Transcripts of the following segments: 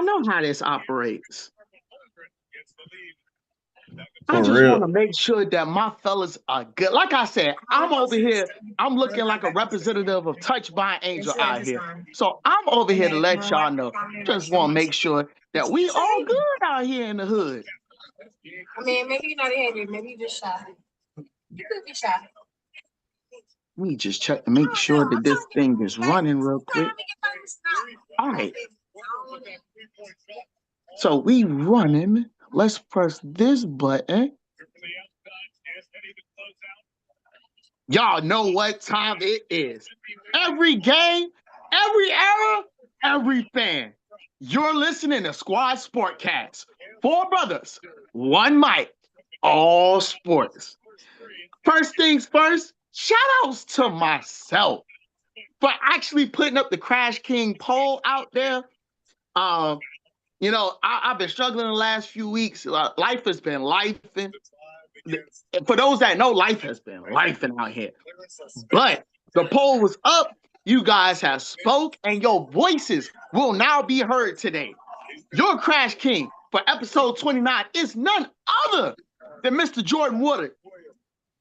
know how this operates. I For just want real. to make sure that my fellas are good. Like I said, I'm over here. I'm looking like a representative of Touched by an Angel out here. So I'm over here to let y'all know. Just want to make sure that we all good out here in the hood. I mean, maybe you're not a hater. Maybe you're just shy. You could be shy. We just check to make sure that this thing is running real quick. All right. So we running. Let's press this button. Y'all know what time it is. Every game, every era, every fan. You're listening to Squad Sportcast. Four brothers, one mic, all sports. First things first, shout outs to myself for actually putting up the Crash King poll out there. I've been struggling the last few weeks. Life has been lifing. For those that know, life has been lifing out here. But the poll was up. You guys have spoke, and your voices will now be heard today. Your Crash King for episode 29 is none other than Mr. Jordan Woodard.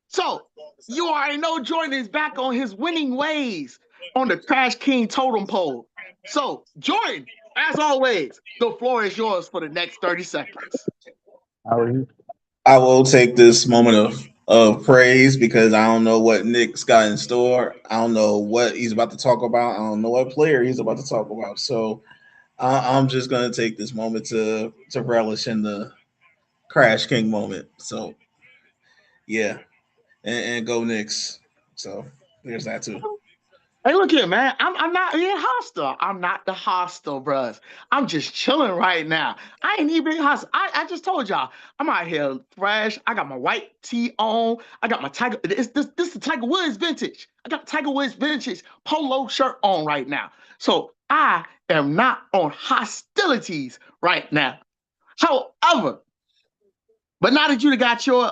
So you already know Jordan is back on his winning ways on the Crash King totem pole. So Jordan, as always, the floor is yours for the next 30 seconds. I will take this moment of praise because I don't know what Nick's got in store. I don't know what he's about to talk about. I don't know what player he's about to talk about. So I'm just gonna take this moment to relish in the Crash King moment. So yeah, and go Knicks. So there's that too. Hey, look here, man. I'm not being hostile. I'm not the hostile, bruh. I'm just chilling right now. I ain't even hostile. I just told y'all, I'm out here fresh. I got my white tee on. I got my Tiger. This is the Tiger Woods vintage. I got the Tiger Woods vintage polo shirt on right now. So I am not on hostilities right now. However, but now that you got your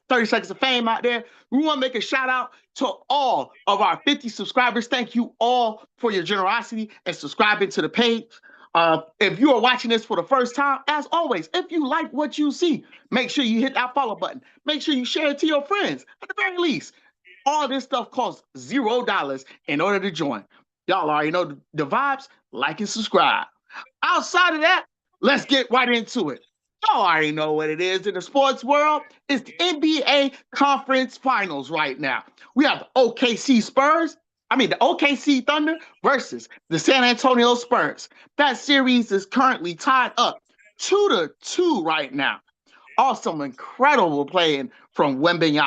30 seconds of fame out there, we want to make a shout out to all of our 50 subscribers. Thank you all for your generosity and subscribing to the page. If you are watching this for the first time, as always, if you like what you see, make sure you hit that follow button. Make sure you share it to your friends. At the very least, all this stuff costs $0 in order to join. Y'all already know the vibes. Like and subscribe. Outside of that, let's get right into it. Y'all already know what it is in the sports world. It's the NBA Conference Finals right now. We have the the OKC Thunder versus the San Antonio Spurs. That series is currently tied up 2-2 right now. Awesome, incredible playing from Wemby.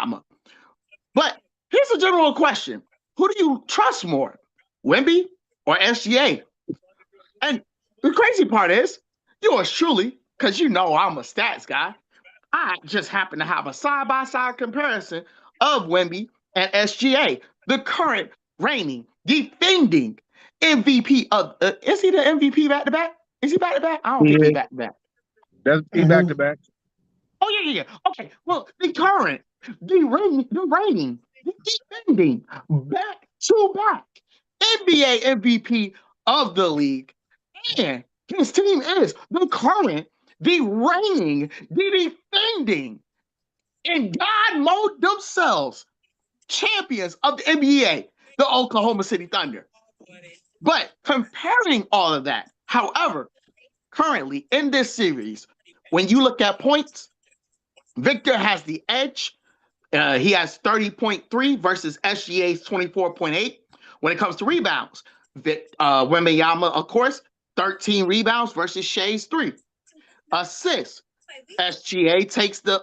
But here's a general question. Who do you trust more, Wemby or SGA? And the crazy part is, yours truly, because you know I'm a stats guy, I just happen to have a side-by-side comparison of Wemby and SGA, the current reigning, defending MVP of. Is he the MVP back-to-back? Is he back-to-back? I don't think he's back-to-back. That's be back to back. Oh, yeah. Okay, well, the reigning, the defending, back-to-back NBA MVP of the league. And his team is the current, the reigning, the defending, in God mode themselves, champions of the NBA, the Oklahoma City Thunder. But comparing all of that, however, currently in this series, when you look at points, Victor has the edge. He has 30.3 versus SGA's 24.8. When it comes to rebounds, Wembenyama, of course, 13 rebounds versus Shea's 3. Assists. SGA takes the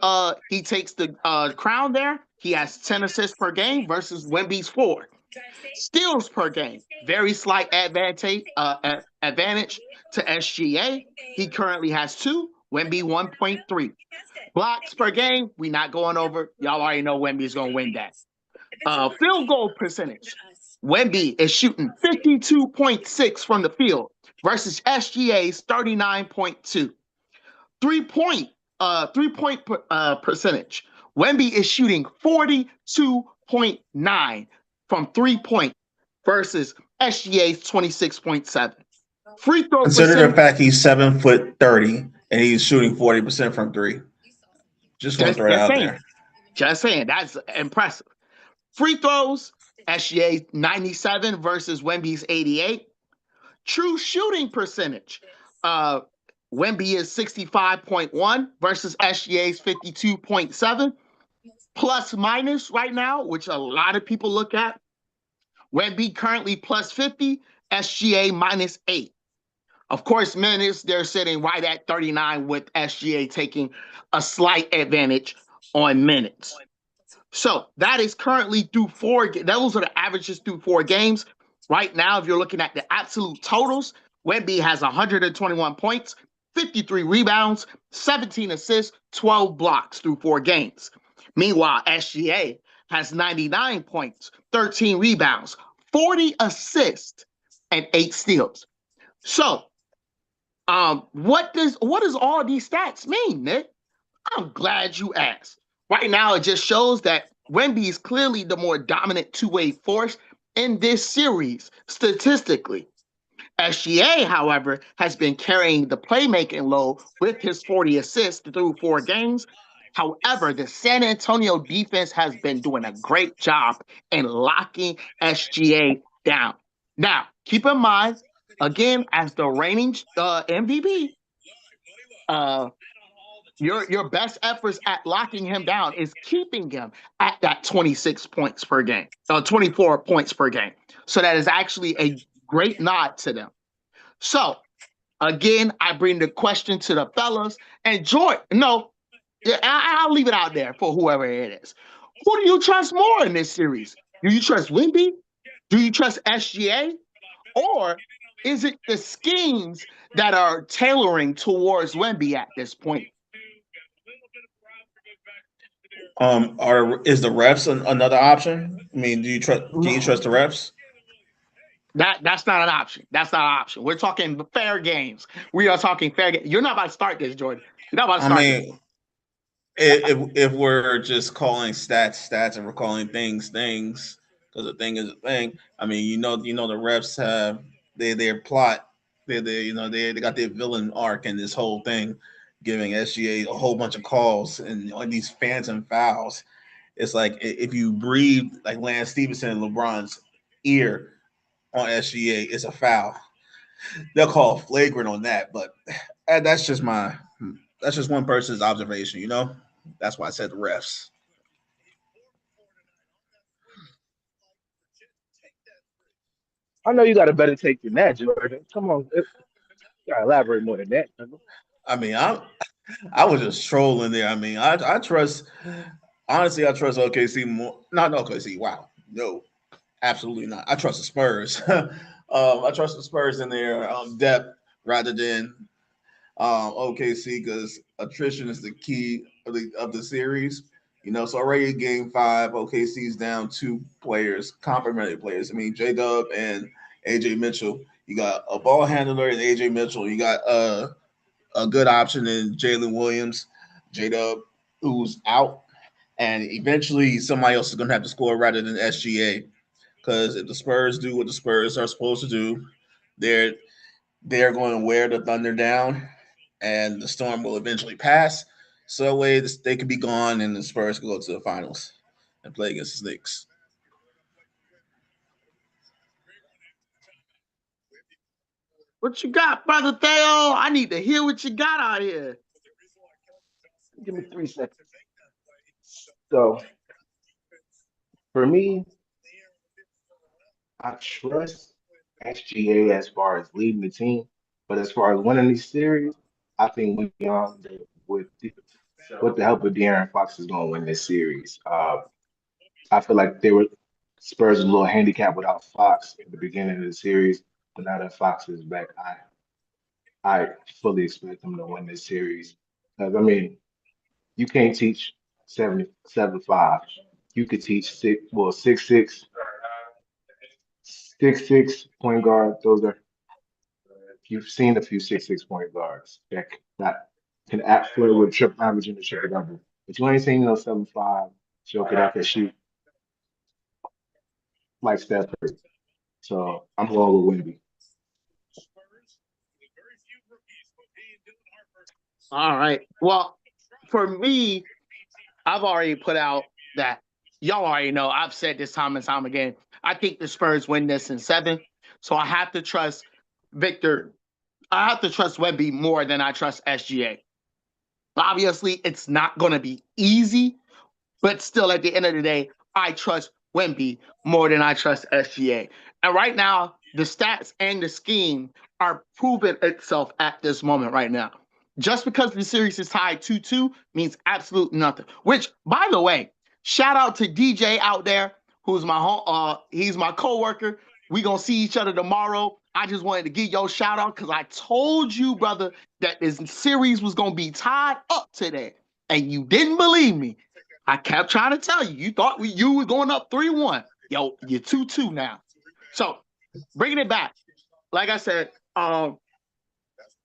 crown there. He has 10 assists per game versus Wemby's 4. Steals per game, very slight advantage to SGA. He currently has 2. Wemby 1.3. Blocks per game, we not going over. Y'all already know Wemby's gonna win that. Field goal percentage. Wemby is shooting 52.6 from the field versus SGA's 39.2. Three-point percentage. Wemby is shooting 42.9 from 3-point versus SGA's 26.7. Free throw Consider the percentage. fact he's 7'30" and he's shooting 40% from three. Just want to throw that out there. Just saying. That's impressive. Free throws, SGA 97 versus Wemby's 88. True shooting percentage. Wemby is 65.1 versus SGA's 52.7. Plus minus right now, which a lot of people look at. Wemby currently plus 50, SGA minus 8. Of course, minutes, they're sitting right at 39 with SGA taking a slight advantage on minutes. So that is currently through those are the averages through 4 games. Right now, if you're looking at the absolute totals, Wemby has 121 points, 53 rebounds, 17 assists, 12 blocks through 4 games. Meanwhile, SGA has 99 points, 13 rebounds, 40 assists, and 8 steals. So, what does all these stats mean, Nick? I'm glad you asked. Right now, it just shows that Wemby is clearly the more dominant two-way force in this series, statistically. SGA, however, has been carrying the playmaking load with his 40 assists through 4 games. However, the San Antonio defense has been doing a great job in locking SGA down. Now, keep in mind, again, as the reigning MVP, your best efforts at locking him down is keeping him at that 26 points per game, 24 points per game. So that is actually a great nod to them. So again, I bring the question to the fellas and Jordan. No, I'll leave it out there for whoever it is. Who do you trust more in this series? Do you trust Wemby? Do you trust SGA? Or is it the schemes that are tailoring towards Wemby at this point? Is the refs another option? I mean, can you trust the refs? That's not an option. That's not an option. We're talking fair games. We are talking fair games. You're not about to start this, Jordan. You're not about to start this. If we're just calling stats, and we're calling things, because a thing is a thing. I mean, the refs have their plot. They got their villain arc in this whole thing, giving SGA a whole bunch of calls and on these phantom fouls. It's like if you breathe like Lance Stevenson and LeBron's ear on SGA, it's a foul. They'll call flagrant on that, but that's just one person's observation. That's why I said the refs. I know you got a better take than that, Jordan. Come on, you gotta elaborate more than that. I mean, I was just trolling there. I mean, I trust. Honestly, I trust OKC more. Not OKC. Wow, no, absolutely not. I trust the Spurs. I trust the Spurs in their depth rather than OKC because attrition is the key of the series. So already in game 5, OKC's down 2 players, complementary players. I mean, J Dub and AJ Mitchell. You got a ball handler in AJ Mitchell. You got a good option in Jalen Williams, J Dub, who's out. And eventually somebody else is going to have to score rather than SGA. Because if the Spurs do what the Spurs are supposed to do, they're going to wear the Thunder down, and the storm will eventually pass. So that way they could be gone, and the Spurs can go to the finals and play against the Knicks. What you got, brother Theo? I need to hear what you got out here. Give me 3 seconds. So, for me, I trust SGA as far as leading the team, but as far as winning these series, I think we with the help of De'Aaron Fox is going to win this series. I feel like Spurs a little handicapped without Fox at the beginning of the series, but now that Fox is back, I fully expect them to win this series. 'Cause, I mean, you can't teach 7-5. You could teach 6'6" point guard. Those are you've seen a few 6'6" point guards that can act flirt with triple average in the triple double. But you ain't seen no 7'5" joker that can shoot like Steph Curry. So I'm going with Wemby. All right. Well, for me, I've already put out that y'all already know. I've said this time and time again. I think the Spurs win this in 7. So I have to trust Victor. I have to trust Wemby more than I trust SGA. Obviously, it's not going to be easy, but still, at the end of the day, I trust Wemby more than I trust SGA. And right now, the stats and the scheme are proving itself at this moment right now. Just because the series is tied 2-2 means absolute nothing. Which, by the way, shout out to DJ out there, who's my he's my coworker. We gonna see each other tomorrow. I just wanted to give your shout out because I told you, brother, that this series was gonna be tied up today, and you didn't believe me. I kept trying to tell you. You thought you were going up 3-1. Yo, you're 2-2 now. So bringing it back, like I said, I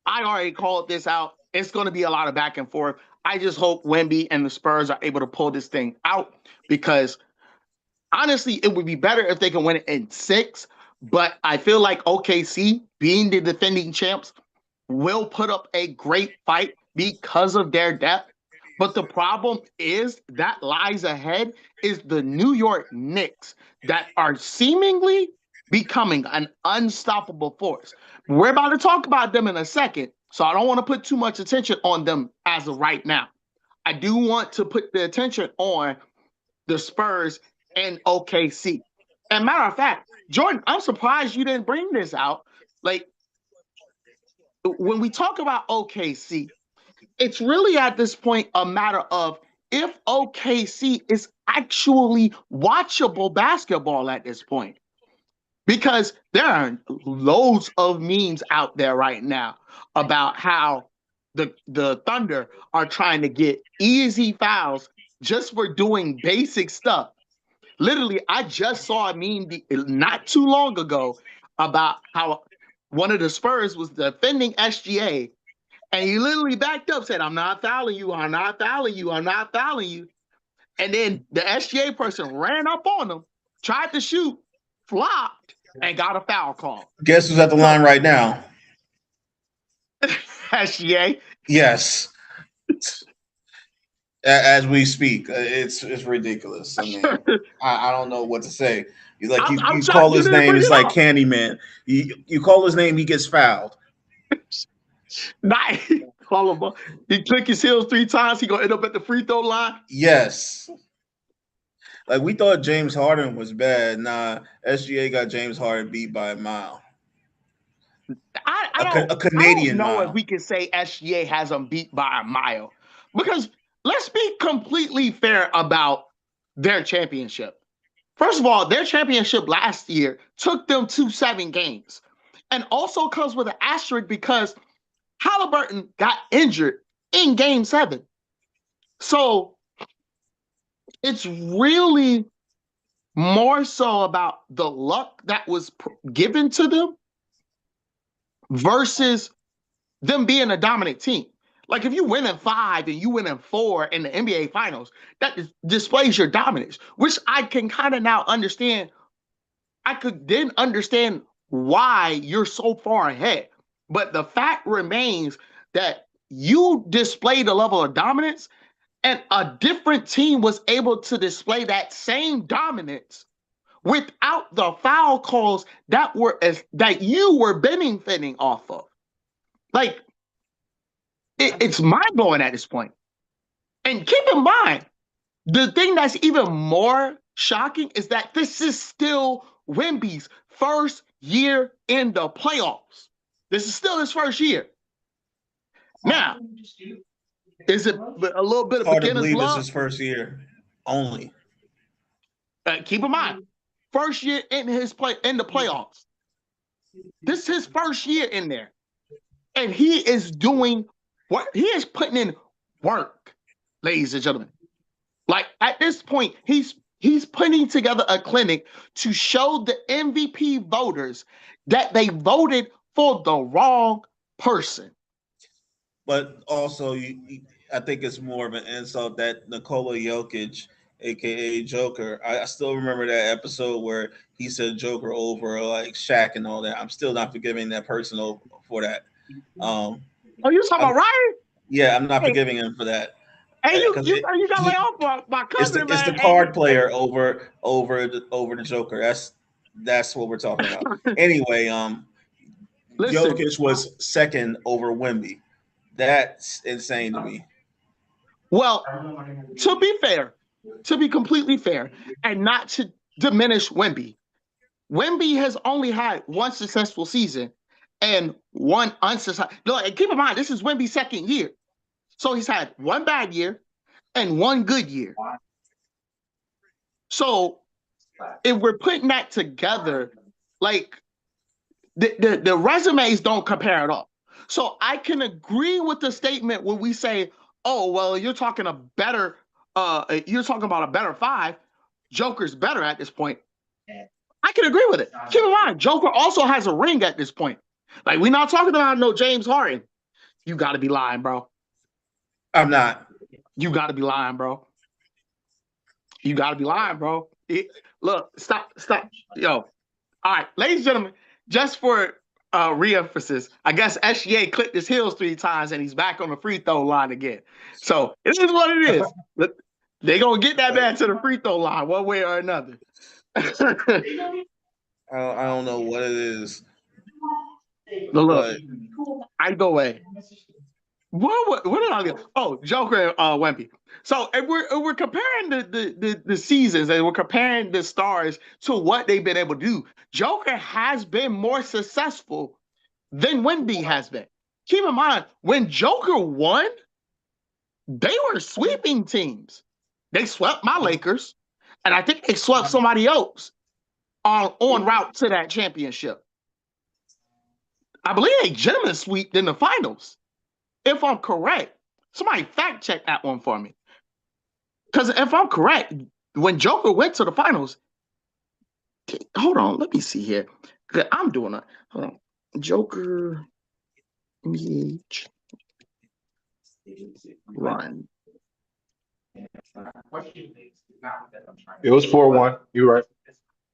already called this out. It's going to be a lot of back and forth. I just hope Wemby and the Spurs are able to pull this thing out because honestly, it would be better if they can win it in 6. But I feel like OKC, being the defending champs, will put up a great fight because of their depth. But the problem is that lies ahead is the New York Knicks that are seemingly becoming an unstoppable force. We're about to talk about them in a second, so I don't want to put too much attention on them as of right now. I do want to put the attention on the Spurs and OKC. And matter of fact, Jordan, I'm surprised you didn't bring this out. Like, when we talk about OKC, it's really at this point a matter of if OKC is actually watchable basketball at this point. Because there are loads of memes out there right now about how the Thunder are trying to get easy fouls just for doing basic stuff. Literally, I just saw a meme not too long ago about how one of the Spurs was defending SGA, and he literally backed up, said, "I'm not fouling you, I'm not fouling you, I'm not fouling you." And then the SGA person ran up on him, tried to shoot, flopped, and got a foul call. Guess who's at the line right now? SGA. Yes. As we speak, it's ridiculous. I mean, I don't know what to say. Like I'm you shocked call you his didn't name, bring it's it like up. Candyman. You call his name, he gets fouled. Nah, call him up. He click his heels 3 times. He gonna end up at the free throw line. Yes. Like we thought James Harden was bad. Nah, SGA got James Harden beat by a mile. I A don't Canadian know if mile. we can say SGA has them beat by a mile because let's be completely fair about their championship. First of all, their championship last year took them to 7 games, and also comes with an asterisk because Halliburton got injured in Game 7. So it's really more so about the luck that was given to them versus them being a dominant team. Like if you win in 5 and you win in 4 in the NBA Finals, that displays your dominance, which I can kind of now understand. I could then understand why you're so far ahead. But the fact remains that you displayed a level of dominance, and a different team was able to display that same dominance without the foul calls that you were benefiting off of. Like it's mind blowing at this point. And keep in mind, the thing that's even more shocking is that this is still Wemby's first year in the playoffs. This is still his first year. Now, is it a little bit of Hard to beginner's believe it's luck? his first year only. Keep in mind, first year in the playoffs. This is his first year in there, and he is doing what he is putting in work, ladies and gentlemen. Like at this point, he's putting together a clinic to show the MVP voters that they voted for the wrong person. But also, I think it's more of an insult that Nikola Jokic, aka Joker. I still remember that episode where he said Joker over like Shaq and all that. I'm still not forgiving that person for that. Oh, you talking I'm, about Ryan? Yeah, I'm not Hey, forgiving him for that hey, because you got laid off my cousin, it's the man. card player over the Joker. That's what we're talking about. Anyway, Listen, Jokic was second over Wemby. That's insane to me. well, to be fair, to be completely fair, and not to diminish Wemby, Wemby has only had one successful season and one unsuccessful. No, and keep in mind, this is Wemby's second year. So he's had one bad year and one good year. So if we're putting that together, like the resumes don't compare at all. So I can agree with the statement when we say, oh, well, you're talking about a better five. Joker's better at this point. I can agree with it. Keep in mind, Joker also has a ring at this point. Like, we're not talking about no James Harden. You got to be lying, bro. I'm not. You got to be lying, bro. You got to be lying, bro. Look, stop. Yo. All right, ladies and gentlemen, just for re-emphasis, I guess SGA clicked his heels 3 times and he's back on the free throw line again. So it is what it is. They're going to get that man to the free throw line one way or another. I don't know what it is. Look, I go away. What did I get? Oh, Joker and Wemby. So if we're comparing the seasons and we're comparing the stars to what they've been able to do, Joker has been more successful than Wemby has been. Keep in mind, when Joker won, they were sweeping teams. They swept my Lakers, and I think they swept somebody else on route to that championship. I believe they gentlemen sweeped in the finals. If I'm correct, somebody fact check that one for me. Because if I'm correct, when Joker went to the finals, hold on, let me see here. I'm doing it. Hold on. Joker run. It was 4-1. You're right.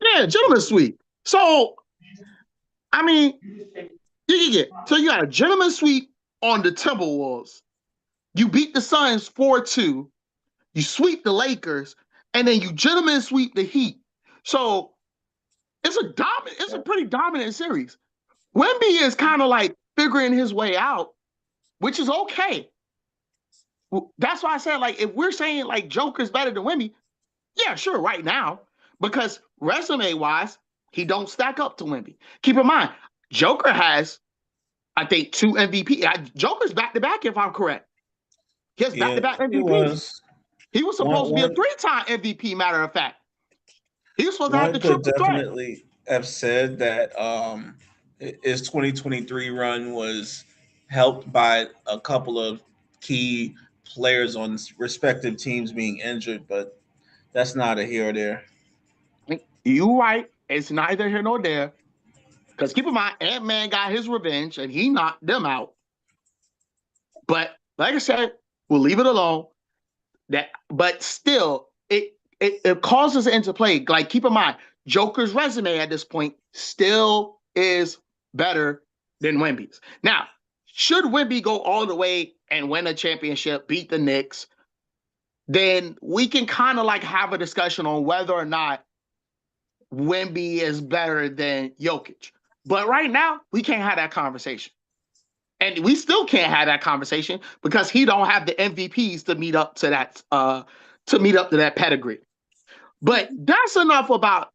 Yeah, gentleman sweep. So, I mean, you get so you got a gentleman sweep on the Timberwolves. You beat the Suns 4-2. You sweep the Lakers, and then you gentlemen sweep the Heat. So it's a pretty dominant series. Wemby is kind of like figuring his way out, which is okay. That's why I said, like, if we're saying like Joker's better than Wemby, yeah, sure, right now, because resume-wise, he don't stack up to Wemby. Keep in mind, Joker has, I think, 2 MVP. Joker's back-to-back, if I'm correct. He has back-to-back MVPs. He was supposed to be a 3-time MVP, matter of fact. He was supposed to have the One could triple threat. definitely have said that his 2023 run was helped by a couple of key players on respective teams being injured, but that's not a here or there. You right. It's neither here nor there. Because keep in mind, Ant-Man got his revenge and he knocked them out. But like I said, we'll leave it alone. But still, it causes into play. Like, keep in mind, Joker's resume at this point still is better than Wemby's. Now, should Wemby go all the way and win a championship, beat the Knicks, then we can kind of like have a discussion on whether or not Wemby is better than Jokic. But right now, we can't have that conversation. And we still can't have that conversation because he don't have the MVPs to meet up to that pedigree. But that's enough about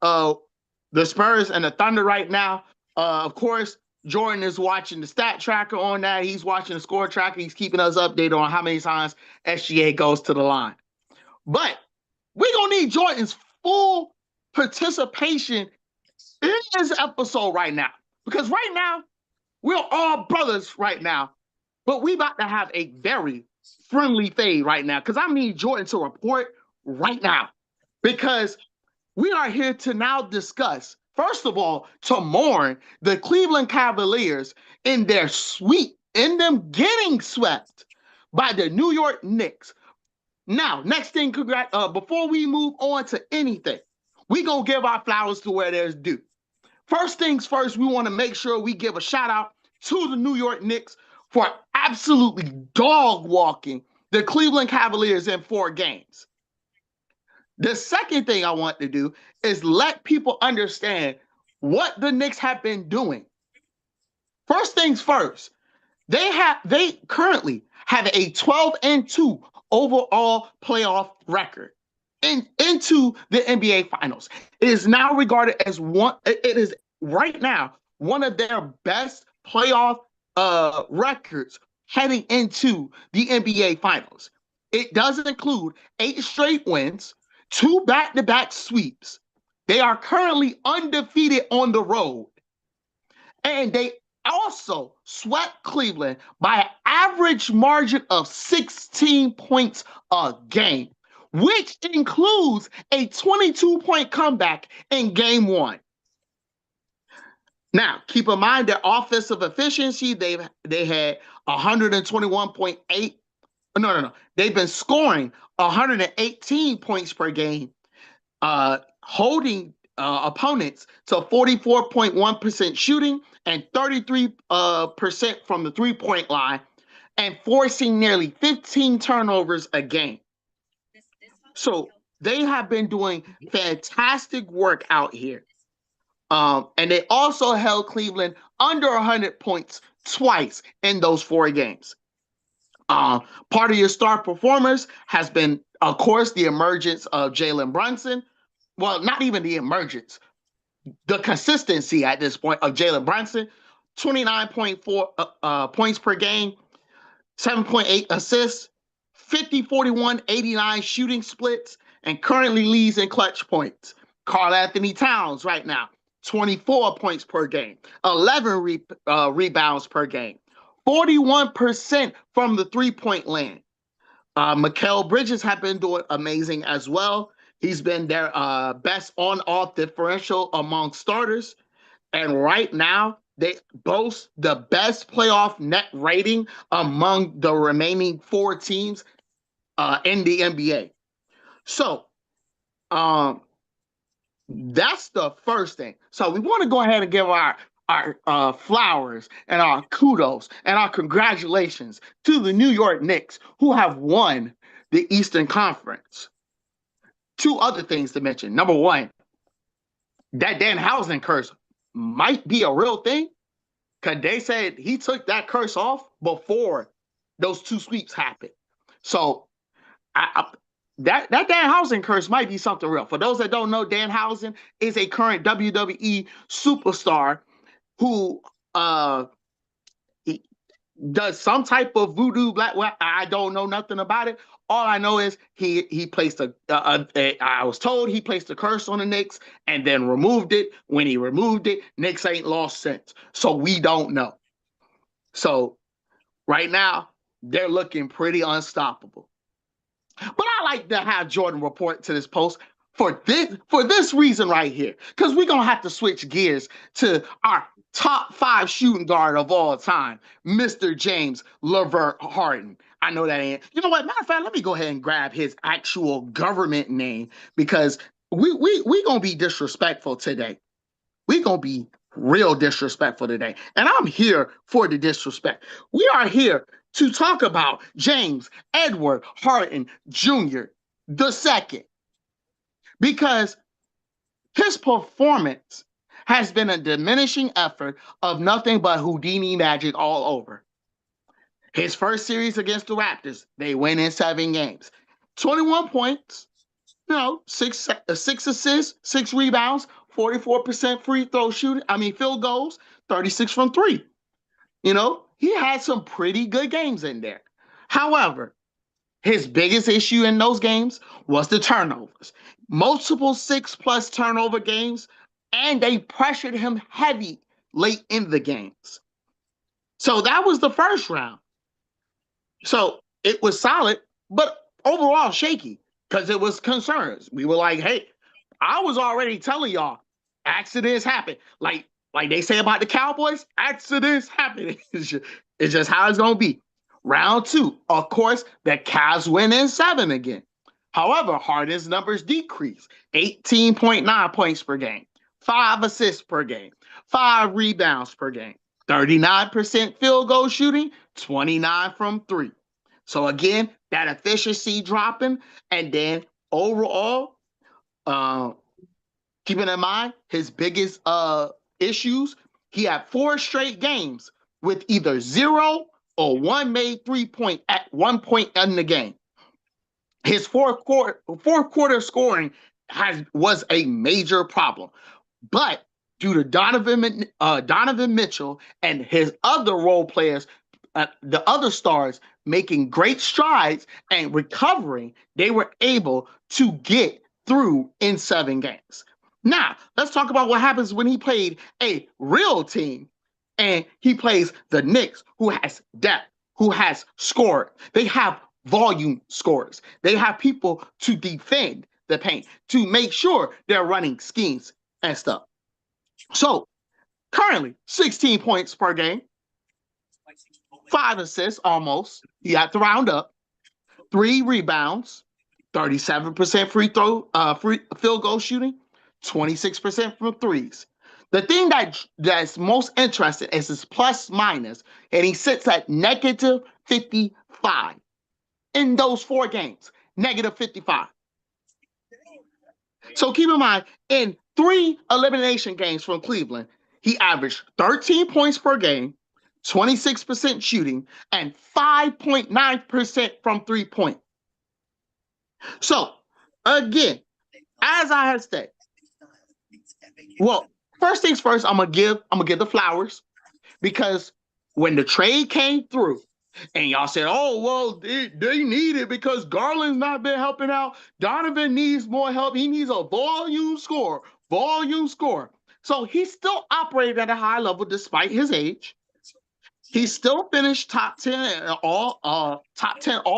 the Spurs and the Thunder right now. Of course, Jordan is watching the stat tracker on that. He's watching the score tracker. He's keeping us updated on how many times SGA goes to the line. But we're going to need Jordan's full participation in this episode right now. Because right now, we're all brothers right now. But we about to have a very friendly fade right now. Because I need Jordan to report right now. Because we are here to now discuss, first of all, to mourn the Cleveland Cavaliers in their sweep, in them getting swept by the New York Knicks. Now, next thing, before we move on to anything, we gonna give our flowers to where there's due. First things first, we want to make sure we give a shout out to the New York Knicks for absolutely dog walking the Cleveland Cavaliers in 4 games. The second thing I want to do is let people understand what the Knicks have been doing. First things first, they currently have a 12-2 overall playoff record into the NBA Finals. It is now regarded as it is right now one of their best playoff records heading into the NBA Finals. It does include 8 straight wins, 2 back-to-back sweeps. They are currently undefeated on the road. And they also swept Cleveland by an average margin of 16 points a game, which includes a 22-point comeback in game 1. Now, keep in mind their offensive efficiency, they had 121.8. No. They've been scoring 118 points per game, holding opponents to 44.1% shooting and 33% from the three-point line, and forcing nearly 15 turnovers a game. So they have been doing fantastic work out here. And they also held Cleveland under 100 points twice in those 4 games. Part of your star performers has been, of course, the emergence of Jalen Brunson. Well, not even the emergence, the consistency at this point of Jalen Brunson, 29.4 points per game, 7.8 assists, 50, 41, 89 shooting splits, and currently leads in clutch points. Karl-Anthony Towns right now, 24 points per game, 11 rebounds per game, 41% from the three-point land. Mikal Bridges have been doing amazing as well. He's been their best on-off differential among starters. And right now, they boast the best playoff net rating among the remaining 4 teams in the NBA. So, that's the first thing. So we want to go ahead and give our flowers and our kudos and our congratulations to the New York Knicks, who have won the Eastern Conference. 2 other things to mention. Number 1, that Danhausen curse might be a real thing, because they said he took that curse off before those 2 sweeps happened. So that Danhausen curse might be something real. For those that don't know, Danhausen is a current WWE superstar who he does some type of voodoo black. Well, I don't know nothing about it. All I know is he placed I was told he placed a curse on the Knicks and then removed it. When he removed it, Knicks ain't lost since. So we don't know. So right now, they're looking pretty unstoppable. But I like to have Jordan report to this post for this reason right here, because we're going to have to switch gears to our top 5 shooting guard of all time, Mr. James LeVert Harden. I know that ain't. You know what? Matter of fact, let me go ahead and grab his actual government name, because we going to be disrespectful today. We're going to be real disrespectful today. And I'm here for the disrespect. We are here to talk about James Edward Harden Jr. II, because his performance has been a diminishing effort of nothing but Houdini magic all over. His first series against the Raptors, they win in 7 games. 21 points, 6 assists, 6 rebounds, 44% field goals, 36 from 3. He had some pretty good games in there. However, his biggest issue in those games was the turnovers. Multiple 6+ turnover games, and they pressured him heavy late in the games. So that was the first round. So it was solid, but overall shaky, because it was concerns. We were like, hey, I was already telling y'all, accidents happen. Like they say about the Cowboys, accidents happen. It's just how it's going to be. Round 2, of course, the Cavs win in 7 again. However, Harden's numbers decrease. 18.9 points per game, 5 assists per game, 5 rebounds per game. 39% field goal shooting, 29 from three. So again, that efficiency dropping, and then overall, keeping in mind his biggest issues, he had 4 straight games with either 0 or 1 made 3-point at one point in the game. His fourth quarter scoring was a major problem, but due to Donovan Mitchell and his other role players, the other stars making great strides and recovering, they were able to get through in 7 games. Now, let's talk about what happens when he played a real team and he plays the Knicks, who has depth, who has scored. They have volume scorers. They have people to defend the paint, to make sure they're running schemes and stuff. So currently 16 points per game, 5 assists almost. He had to round up, 3 rebounds, 37% free field goal shooting, 26% from threes. The thing that's most interesting is his plus minus, and he sits at negative 55 in those 4 games, negative 55. So keep in mind, in 3 elimination games from Cleveland, he averaged 13 points per game, 26% shooting, and 5.9% from 3-point. So, again, as I have said, well, first things first, I'm gonna give the flowers, because when the trade came through, and y'all said, oh, well, they need it because Garland's not been helping out. Donovan needs more help. He needs a volume score. So he still operated at a high level despite his age. He still finished top 10 all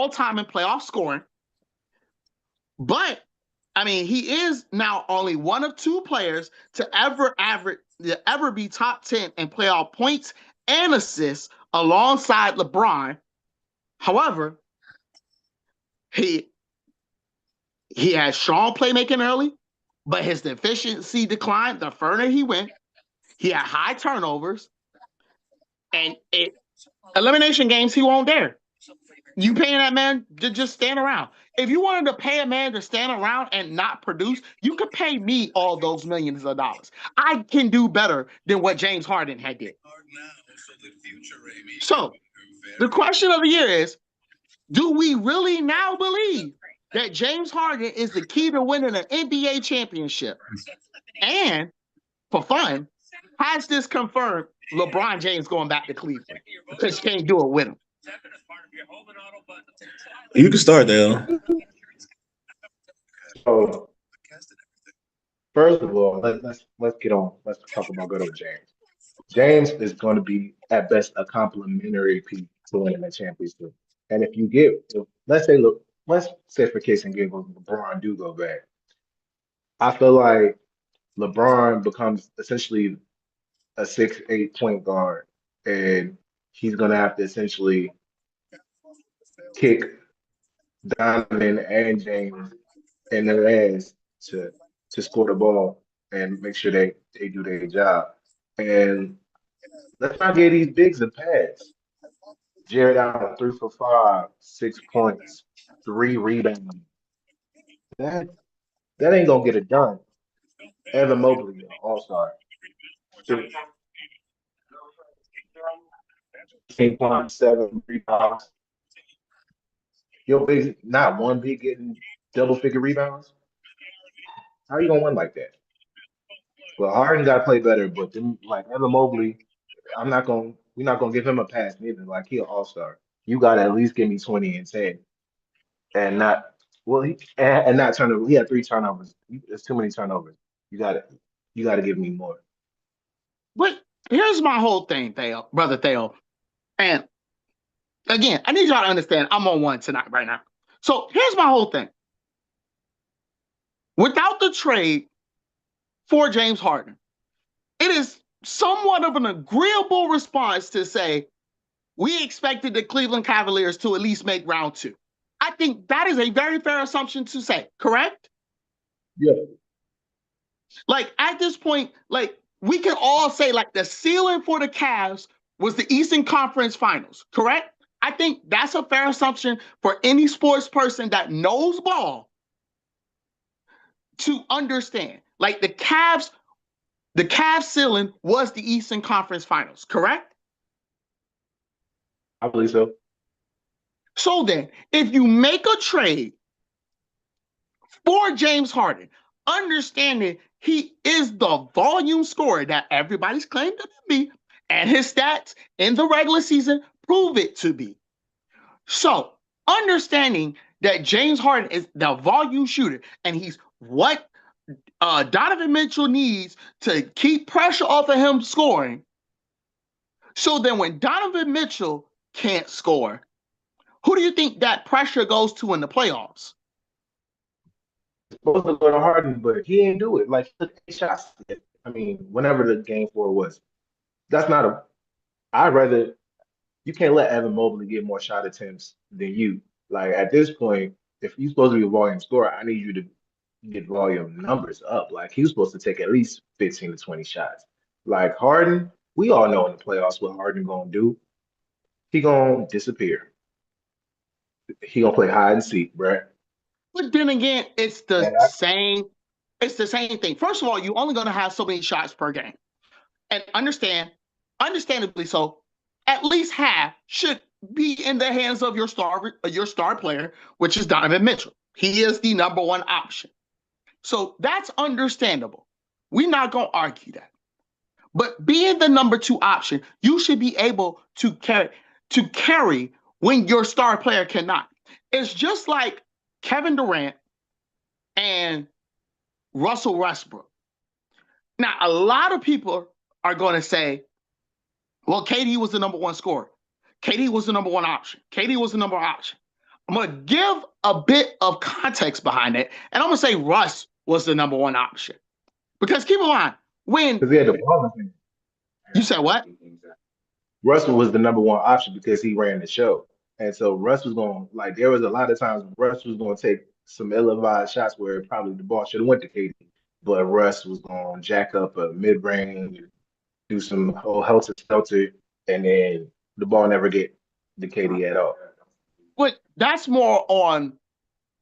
time in playoff scoring. But I mean, he is now only one of 2 players to ever be top 10 in playoff points and assists alongside LeBron. However, he had strong playmaking early, but his efficiency declined the further he went. He had high turnovers, and elimination games he won't dare. You paying that man to just stand around. If you wanted to pay a man to stand around and not produce, you could pay me all those millions of dollars. I can do better than what James Harden had did. So the question of the year is, do we really now believe that James Harden is the key to winning an NBA championship? And for fun, has this confirmed LeBron James going back to Cleveland? Because you can't do it with him. You can start there. So first of all, let's get on. Let's talk about good old James. James is going to be at best a complimentary piece to winning a championship. And if you let's say for case and give LeBron do go back, I feel like LeBron becomes essentially a 6'8" point guard, and he's gonna have to essentially kick Donovan and James in their ass to score the ball and make sure they do their job. And let's not get these bigs a pass. Jared Allen, 3 for 5, 6 points, 3 rebounds. That ain't gonna get it done. Evan Mobley, all-star. 16.7 rebounds. Your big, not one big getting double-figure rebounds. How are you gonna win like that? Well, Harden got to play better, but then like Evan Mobley, we're not gonna give him a pass neither. Like he an all-star. You gotta at least give me 20 and 10, and not and not turn. He had 3 turnovers. There's too many turnovers. You gotta give me more. But here's my whole thing, brother Theo. And again, I need y'all to understand I'm on one tonight right now. So here's my whole thing. Without the trade for James Harden, it is somewhat of an agreeable response to say we expected the Cleveland Cavaliers to at least make round 2. I think that is a very fair assumption to say, correct? Yeah. Like at this point, like we can all say like the ceiling for the Cavs was the Eastern Conference Finals, correct? I think that's a fair assumption for any sports person that knows ball to understand. Like the Cavs ceiling was the Eastern Conference Finals, correct? I believe so. So then, if you make a trade for James Harden, understanding he is the volume scorer that everybody's claimed him to be, and his stats in the regular season prove it to be. So, understanding that James Harden is the volume shooter, and he's what Donovan Mitchell needs to keep pressure off of him scoring. So then when Donovan Mitchell can't score, who do you think that pressure goes to in the playoffs? Supposed to go to Harden, but he didn't do it. Like, he took 8 shots. I mean, whenever the game 4 was, that's not a. I'd rather you can't let Evan Mobley get more shot attempts than you. Like at this point, if you're supposed to be a volume scorer, I need you to get volume numbers up. Like he was supposed to take at least 15 to 20 shots. Like Harden, we all know in the playoffs what Harden gonna do. He gonna disappear. He gonna play hide and seek, bruh. But then again, it's the And same. It's the same thing. First of all, you're only going to have so many shots per game, and understandably so, at least half should be in the hands of your star player, which is Donovan Mitchell. He is the number one option. So that's understandable. We're not going to argue that. But being the number 2 option, you should be able to carry when your star player cannot. It's just like Kevin Durant and Russell Westbrook. Now, a lot of people are going to say, well, KD was the number 1 scorer. KD was the number 1 option. KD was the number 1 option. I'm going to give a bit of context behind it, and I'm going to say Russ was the number 1 option. Because keep in mind, when because he had the ball in him. You said what? Russell was the number 1 option because he ran the show. And so Russ was going like there was a lot of times Russ was going to take some ill-advised shots where probably the ball should have went to KD, but Russ was going to jack up a mid-range, do some whole helter-skelter, and then the ball never get to KD at all. But that's more on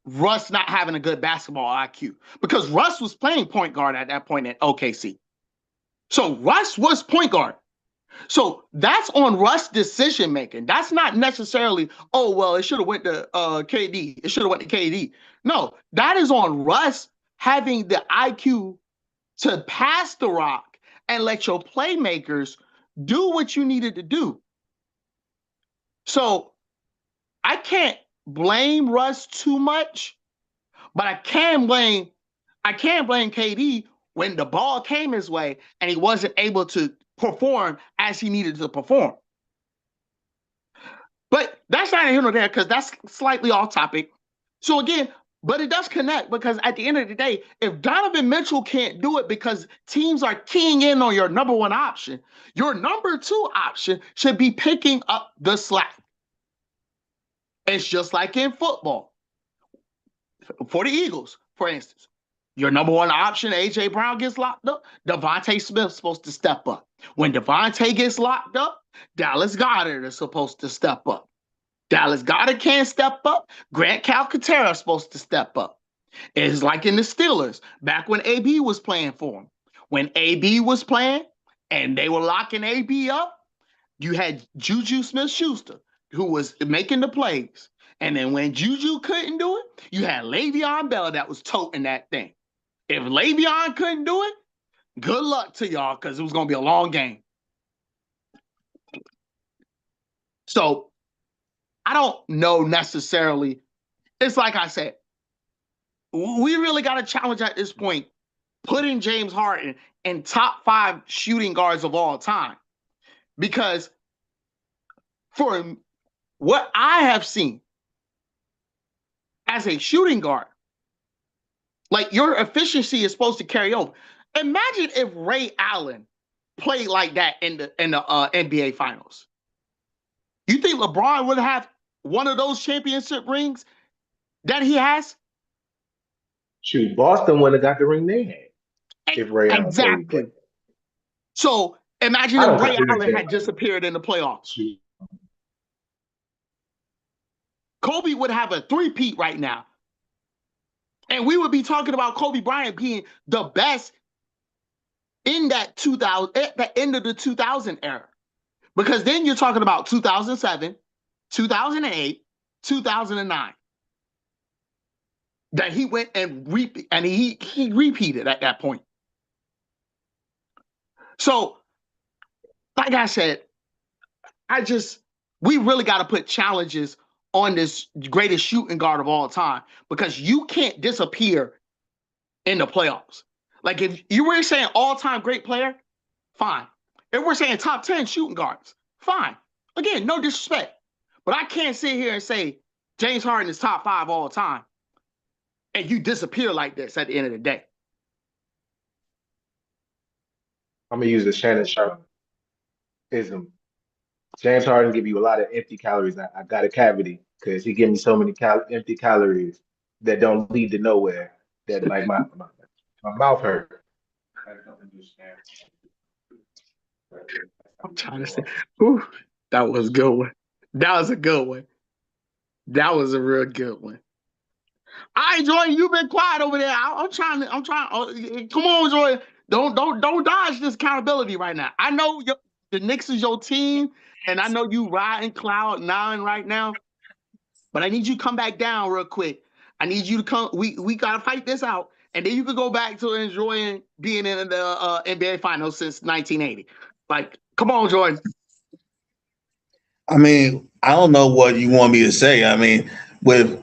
Russ not having a good basketball IQ because Russ was playing point guard at that point at OKC. So Russ was point guard. So that's on Russ decision making. That's not necessarily, oh, well, it should have went to KD. It should have went to KD. No, that is on Russ having the IQ to pass the rock and let your playmakers do what you needed to do. So I can't blame Russ too much, but I can blame KD when the ball came his way and he wasn't able to perform as he needed to perform. But that's not here nor there because that's slightly off topic. So again, but it does connect because at the end of the day, if Donovan Mitchell can't do it because teams are keying in on your number 1 option, your number 2 option should be picking up the slack. It's just like in football. For the Eagles, for instance, your number 1 option, A.J. Brown gets locked up, Devontae Smith's supposed to step up. When Devontae gets locked up, Dallas Goedert is supposed to step up. Dallas Goedert can't step up, Grant Calcaterra is supposed to step up. It's like in the Steelers, back when AB was playing for them. When AB was playing and they were locking AB up, you had Juju Smith-Schuster, who was making the plays. And then when Juju couldn't do it, you had Le'Veon Bell that was toting that thing. If Le'Veon couldn't do it, good luck to y'all because it was going to be a long game. So I don't know necessarily. It's like I said, we really got a challenge at this point, putting James Harden in top 5 shooting guards of all time. Because for what I have seen as a shooting guard, like your efficiency is supposed to carry over. Imagine if Ray Allen played like that in the NBA Finals. You think LeBron would have one of those championship rings that he has? Shoot, Boston would have got the ring they had if Ray Allen Exactly. So Imagine I if don't Ray consider Allen James had disappeared in the playoffs. Kobe would have a three-peat right now. And we would be talking about Kobe Bryant being the best in that 2000, at the end of the 2000 era. Because then you're talking about 2007, 2008, 2009. That he went and he repeated at that point. So, like I said, we really got to put challenges on this greatest shooting guard of all time because you can't disappear in the playoffs. Like if you were saying all-time great player, fine. If we're saying top 10 shooting guards, fine. Again, no disrespect. But I can't sit here and say James Harden is top 5 all time and you disappear like this at the end of the day. I'm gonna use the Shannon Sharp-ism. James Harden give you a lot of empty calories. I got a cavity because he give me so many empty calories that don't lead to nowhere. That like my mouth hurt. I'm trying to say, ooh, that was a good one. That was a good one. That was a real good one. I Jordan, you've been quiet over there. I'm trying. Come on, Jordan. Don't dodge this accountability right now. I know the Knicks is your team, and I know you riding cloud 9 right now. But I need you to come back down real quick. I need you to come. We gotta fight this out, and then you can go back to enjoying being in the NBA Finals since 1980. Like, come on, Jordan. I mean, I don't know what you want me to say. I mean, with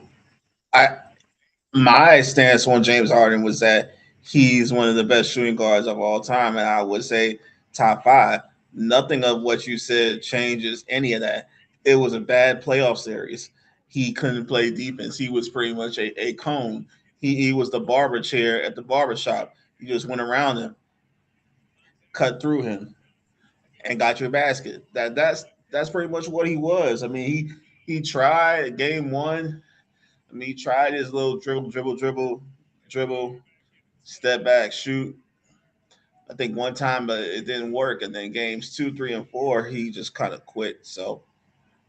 I my stance on James Harden was that he's one of the best shooting guards of all time, and I would say top 5. Nothing of what you said changes any of that. It was a bad playoff series. He couldn't play defense. He was pretty much a cone. He was the barber chair at the barber shop. You just went around him, cut through him, and got your basket. That's pretty much what he was. I mean, he tried game 1. I mean, he tried his little dribble, step back, shoot. I think one time, but it didn't work. And then games 2, 3, and 4, he just kind of quit. So,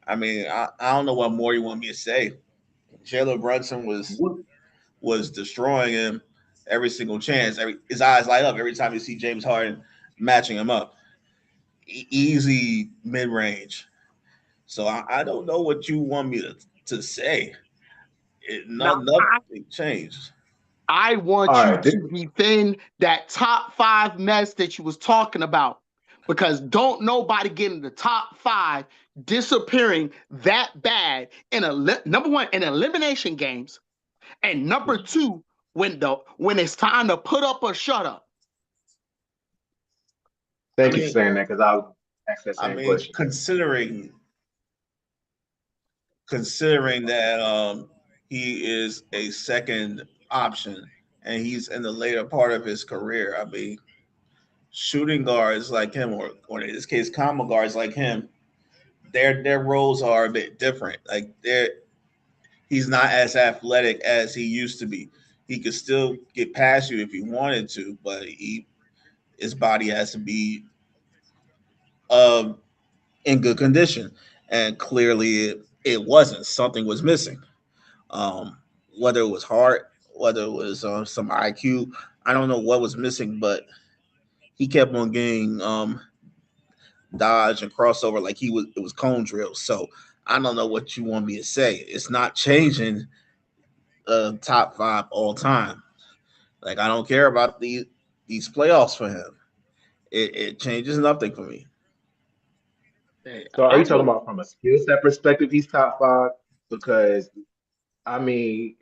I mean, I don't know what more you want me to say. Jalen Brunson was destroying him every single chance. His eyes light up every time you see James Harden matching him up. Easy mid range. So I don't know what you want me to say. Now, Nothing changed. I All want you right, to defend that top 5 mess that you was talking about. Because don't nobody get in the top 5 disappearing that bad in number 1 in elimination games, and number 2 when it's time to put up or shut up. thank I you for mean, saying that because I'll ask that I same mean, question. considering that he is a second option and he's in the later part of his career. I mean, shooting guards like him, or in this case, combo guards like him, their roles are a bit different. Like he's not as athletic as he used to be. He could still get past you if he wanted to, but his body has to be uh, in good condition, and clearly it wasn't. Something was missing. Whether it was heart, whether it was some IQ, I don't know what was missing, but he kept on getting dodge and crossover like it was cone drills. So I don't know what you want me to say. It's not changing top 5 all time. Like I don't care about these playoffs for him. It changes nothing for me. Hey, So are you I'm talking with about from a skill set perspective, he's top 5? Because I mean,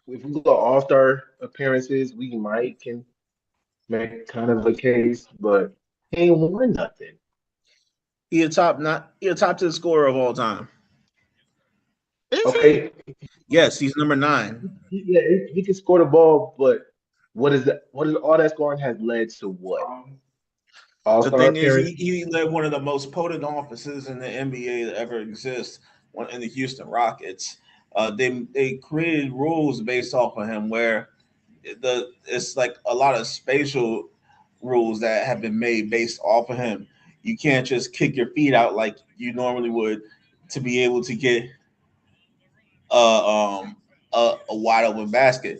if we go All-Star appearances, we might can make kind of a case, but he ain't won nothing. He a top 10 scorer of all time. Is he? Okay, Yes, he's number 9. yeah, he can score the ball, but what is that? What is all that scoring has led to what? The All-Star thing is, appearance? he led one of the most potent offenses in the NBA that ever exists. One in the Houston Rockets. They created rules based off of him where it's like a lot of spatial rules that have been made based off of him. You can't just kick your feet out like you normally would to be able to get a wide open basket.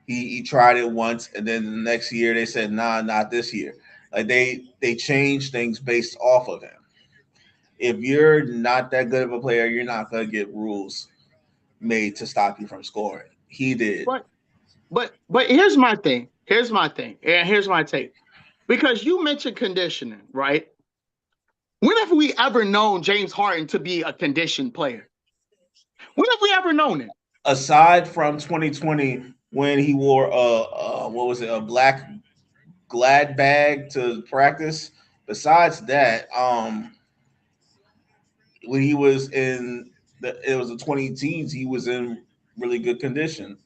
He tried it once, and then the next year they said, "Nah, not this year." Like they changed things based off of him. If you're not that good of a player, you're not gonna get rules made to stop you from scoring. He did. But but here's my thing. Here's my thing. And here's my take. Because you mentioned conditioning, right? When have we ever known James Harden to be a conditioned player? When have we ever known it? Aside from 2020 when he wore what was it, a black glad bag to practice. Besides that, when he was in it was the 20 teens, he was in really good condition.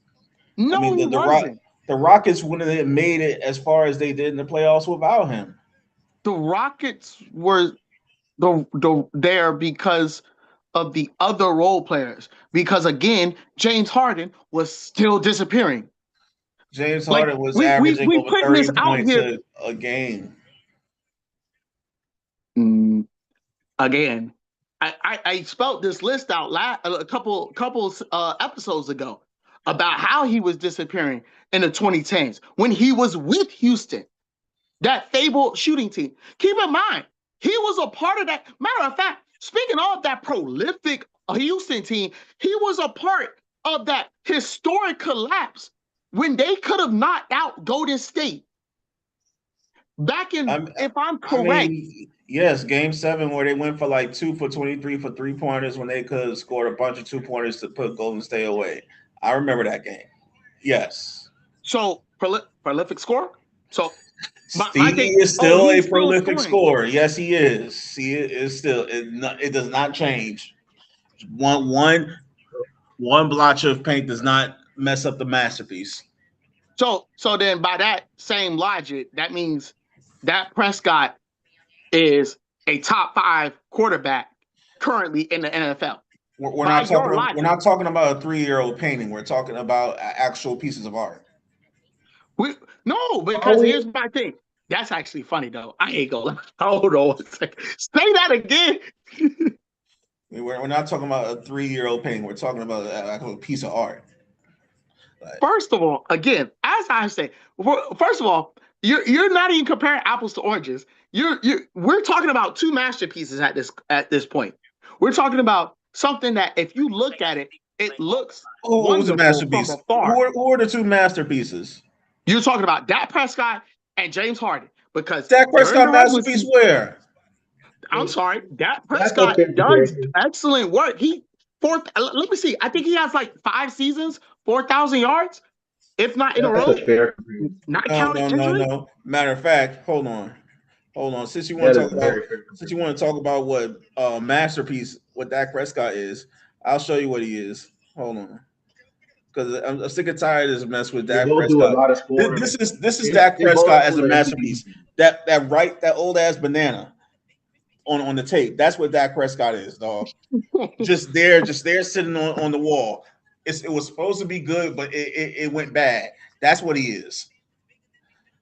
I No, mean, he wasn't. the Rockets wouldn't have made it as far as they did in the playoffs without him. The Rockets were there because of the other role players. Because again, James Harden was still disappearing. James Like Harden was we averaging over putting this 30 out points here a game. again. I spelled this list out a couple episodes ago about how he was disappearing in the 2010s when he was with Houston, that fabled shooting team. Keep in mind, he was a part of that. Matter of fact, speaking of that prolific Houston team, he was a part of that historic collapse when they could have knocked out Golden State. Back in, if I'm I correct, mean, yes, game 7 where they went for like 2 for 23 for 3-pointers when they could have scored a bunch of 2-pointers to put Golden State away. I remember that game. Yes. so prolific score. So my He thing, is still a he's still prolific scoring. scorer. Yes, he is. He is still. It does not change. One blotch of paint does not mess up the masterpiece. So then by that same logic, that means that Prescott is a top 5 quarterback currently in the NFL. We're By not your talking. We're logic, not talking about a 3-year-old painting. We're talking about actual pieces of art. no, because here's my thing. That's actually funny though. I ain't gonna hold on a second. Say that again. We're not talking about a 3-year-old painting. We're talking about an actual piece of art. First of all, again, as I say, first of all, you're not even comparing apples to oranges. We're talking about 2 masterpieces at this point. We're talking about something that if you look at it, it looks Who was a wonderful from masterpiece? afar. Who are the 2 masterpieces? You're talking about Dak Prescott and James Harden because Dak during Prescott the regular masterpiece season, where? I'm sorry, Dak That's a Prescott fair does comparison. excellent work. He fourth. Let me see. I think he has like 5 seasons, 4,000 yards, if not in a That's a row, fair comparison. not No, counting no, no, injury. no. Matter of fact, hold on. Since you want That to is talk a about, very fair since you comparison. want to talk about what masterpiece, what Dak Prescott is, I'll show you what he is. Hold on, because I'm sick and tired of this mess with They Dak both do a Prescott. lot of This, scoring. this is this is Dak They both Prescott as a score masterpiece. MVP. That old ass banana on the tape. That's what Dak Prescott is, dog. Just there, sitting on the wall. It was supposed to be good, but it went bad. That's what he is.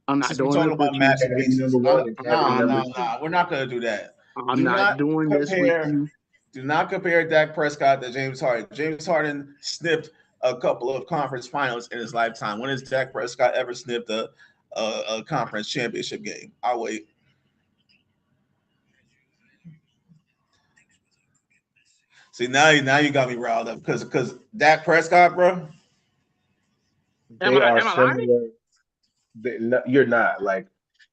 I'm not Since we're doing talking this about with you. Cavity masterpieces, number one and Cavity I'm number not. two. we're not gonna do that. I'm Do not not doing this with compare. you. Do not compare Dak Prescott to James Harden. James Harden sniffed a couple of conference finals in his lifetime. When has Dak Prescott ever sniffed a conference championship game? I'll wait. See now you got me riled up because Dak Prescott, bro. Am They are I lying? similar. You're not like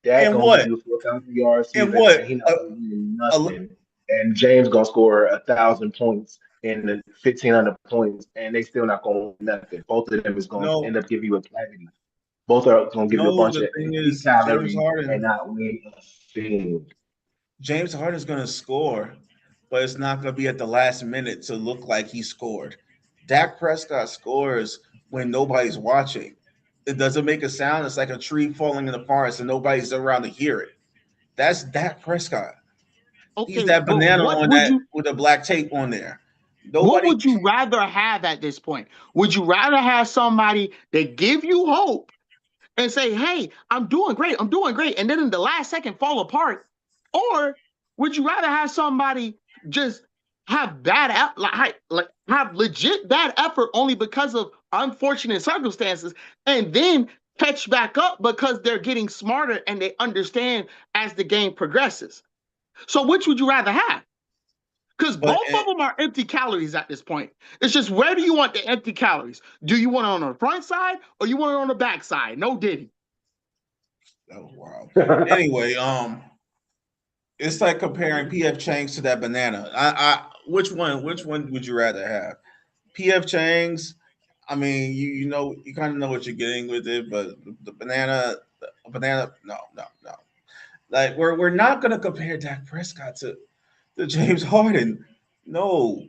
Dak And gonna give what? you a 4,000 yard And season, what? and he not gonna win A, nothing. And James gonna score 1,000 points and 1,500 points, and they still not gonna win nothing. Both of them is gonna no, end up giving you a cavity. Both are gonna give you a no. bunch The of thing elite is, calories and not win a thing. James Harden's gonna score, but it's not gonna be at the last minute to look like he scored. Dak Prescott scores when nobody's watching. It doesn't make a sound. It's like a tree falling in the forest and nobody's around to hear it. That's Dak Prescott. He's Okay, that but banana on that with the black tape on there. what Nobody. would you rather have at this point? Would you rather have somebody that give you hope and say, hey, I'm doing great, and then in the last second fall apart? Or would you rather have somebody just have bad, like have legit bad effort only because of unfortunate circumstances, and then catch back up because they're getting smarter and they understand as the game progresses? So which would you rather have? Because both of them are empty calories at this point. It's just, where do you want the empty calories? Do you want it on the front side or you want it on the back side? No diddy. That was wild. Anyway, it's like comparing PF Chang's to that banana. Which one would you rather have? PF Chang's, I mean, you kind of know what you're getting with it, but the banana, no, no, no. Like we're not gonna compare Dak Prescott to James Harden. No.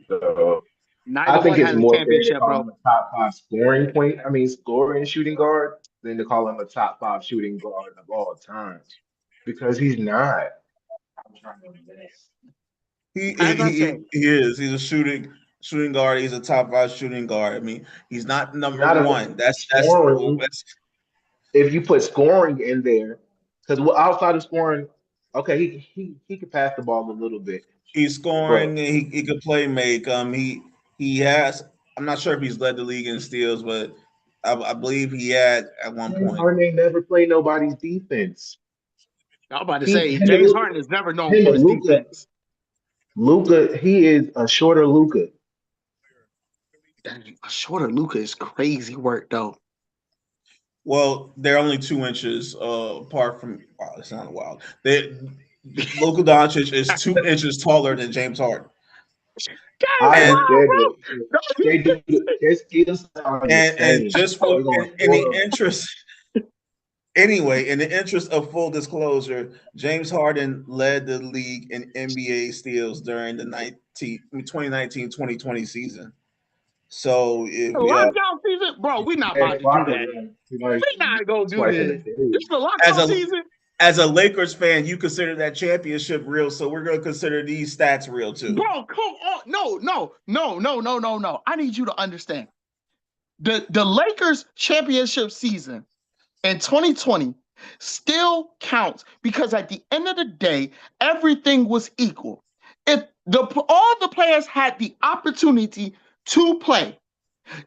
Neither I think one it's has a more fair to championship, call bro. him a top five scoring shooting guard than to call him a top five shooting guard of all time. Because he's not. As I said, He is. He's a shooting guard. He's a top 5 shooting guard. I mean, he's not He's number not a one. scoring. If you put scoring in there, because outside of scoring, okay, he could pass the ball a little bit, he's scoring. but He could play make. He has. I'm not sure if he's led the league in steals, but I believe he had at one James point. Harden ain't never played nobody's defense. I'm about to He say, him James Harden is never known him for and his defense. Luca, he is a shorter Luca. A shorter Luca is crazy work, though. Well, they're only 2 inches apart from. Wow, that's not wild. Luka Doncic is 2 inches taller than James Harden. I Wow, understand bro. it. Their skills are the And same. just So for we're gonna in the score them. interest, anyway, in the interest of full disclosure, James Harden led the league in NBA steals during the 2019-2020 season. So if The lockout season, bro, we're not about to do that. We're not gonna do this. This is the as lockout a season. as a Lakers fan, you consider that championship real, so we're gonna consider these stats real too. Bro, come on. No. I need you to understand. The Lakers championship season in 2020 still counts because at the end of the day, everything was equal. If all the players had the opportunity to play,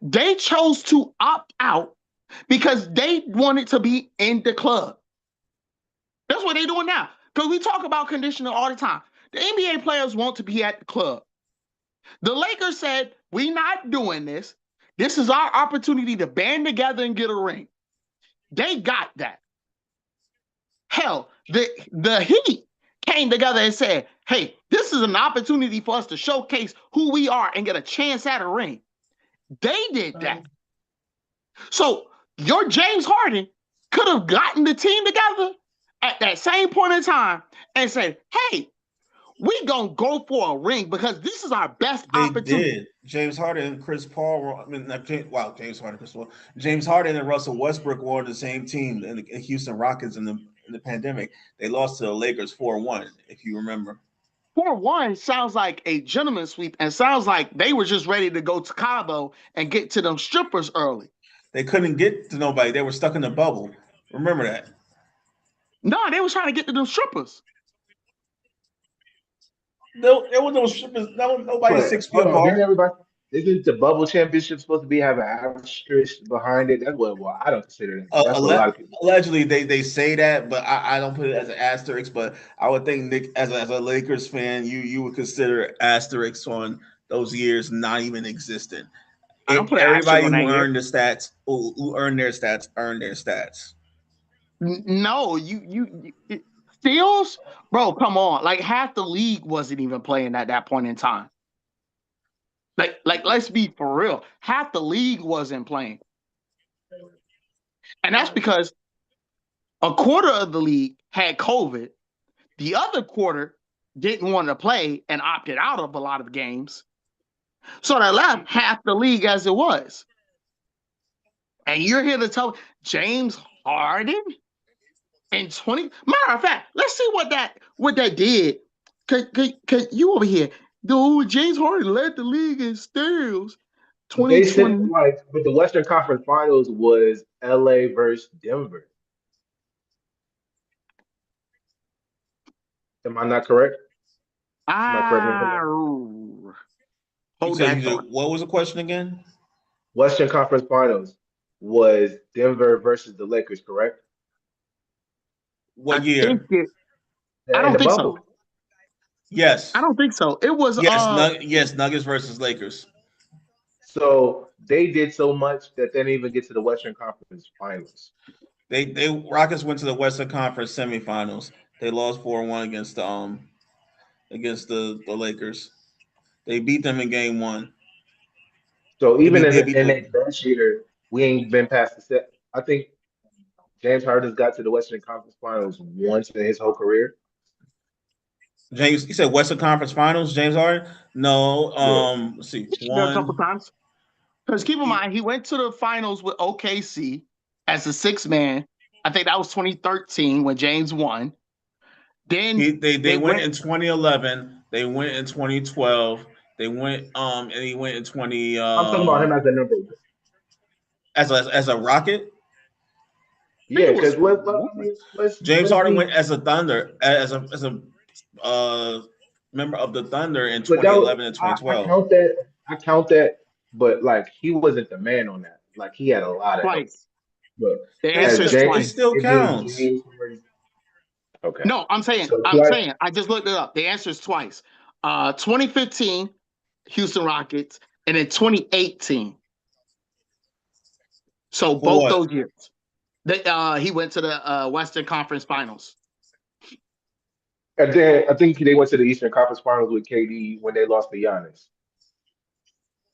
they chose to opt out because they wanted to be in the club. That's what they're doing now. Because we talk about conditioning all the time. The NBA players want to be at the club. The Lakers said, we're not doing this. This is our opportunity to band together and get a ring. They got that. Hell, the Heat came together and said, hey, this is an opportunity for us to showcase who we are and get a chance at a ring. They did that. So your James Harden could have gotten the team together at that same point in time and said, hey, we gonna go for a ring because this is our best opportunity. Did. James Harden and Chris Paul. James Harden, Chris Paul. James Harden and Russell Westbrook were on the same team in the Houston Rockets in the pandemic. They lost to the Lakers 4-1, if you remember. 4-1 sounds like a gentleman's sweep and sounds like they were just ready to go to Cabo and get to them strippers early. They couldn't get to nobody. They were stuck in the bubble. Remember that? No, they was trying to get to them strippers. No, there was no strippers. Nobody 6 feet apart. Isn't the bubble championship supposed to have an asterisk behind it? That's what I don't consider that. That's what a lot of people. Allegedly, they say that, but I don't put it as an asterisk. But I would think, Nick, as a Lakers fan, you would consider asterisks on those years not even existent. I don't put everybody who earned the stats, who earned their stats, earned their stats. No, you steals, bro. Come on, like half the league wasn't even playing at that point in time. Like, let's be for real. Half the league wasn't playing. And that's because a quarter of the league had COVID. The other quarter didn't want to play and opted out of a lot of games. So that left half the league as it was. And you're here to tell James Harden in 20. Matter of fact, let's see what that did. Cause you over here. Dude, James Harden led the league in steals. But they said 2020. but the Western Conference Finals was LA versus Denver. Am I not correct? Somebody correct me if I'm Ah, wrong. You hold said that thought. what was the question again? Western Conference Finals was Denver versus the Lakers, correct? I What think year? it. I In don't the think so. bubble. I Yes. don't think so. It was Yes, Nuggets versus Lakers. So they did so much that they didn't even get to the Western Conference Finals. They Rockets went to the Western Conference semifinals. They lost 4-1 against the Lakers. They beat them in game one. So They even beat in they the beat in the that best year, we ain't been past the set. I think James Harden's got to the Western Conference Finals once in his whole career. James. You said Western Conference Finals. James Harden. No. Yeah. Let's see. there a couple One. times. Because keep in mind, he went to the finals with OKC as a six man. I think that was 2013 when James won. Then They they went went. in 2011. They went in 2012. They went and he went in 20 I'm talking about him as a number one. as a Rocket. I think Yeah, it because was I mean, James let's Harden be. went as a Thunder as a uh, member of the Thunder in But that was, 2011 and 2012. I count that, but like he wasn't the man on that. Like he had a lot of help. twice. But The answer is It twice. still it being counts. James Harden. Okay. No, I'm saying, So I'm twice. saying, I just looked it up. The answer is twice. 2015, Houston Rockets, and then 2018. So For both what? those years. He went to the Western Conference Finals. And then I think they went to the Eastern Conference Finals with KD when they lost to Giannis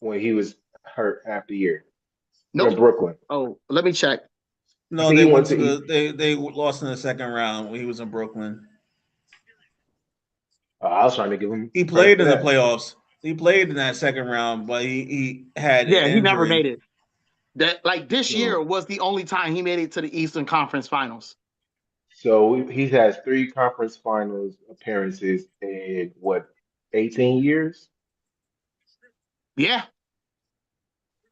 when he was hurt half the year in Nope. Brooklyn. Oh, let me check. I No, think they he went went to to the East. they lost in the second round when he was in Brooklyn. I was trying to give him He credit played for in the that. playoffs. He played in that second round, but he had an Yeah, he never injury. made it. That like this year So, was the only time he made it to the Eastern Conference Finals. so he has three conference finals appearances in what, 18 years? Yeah.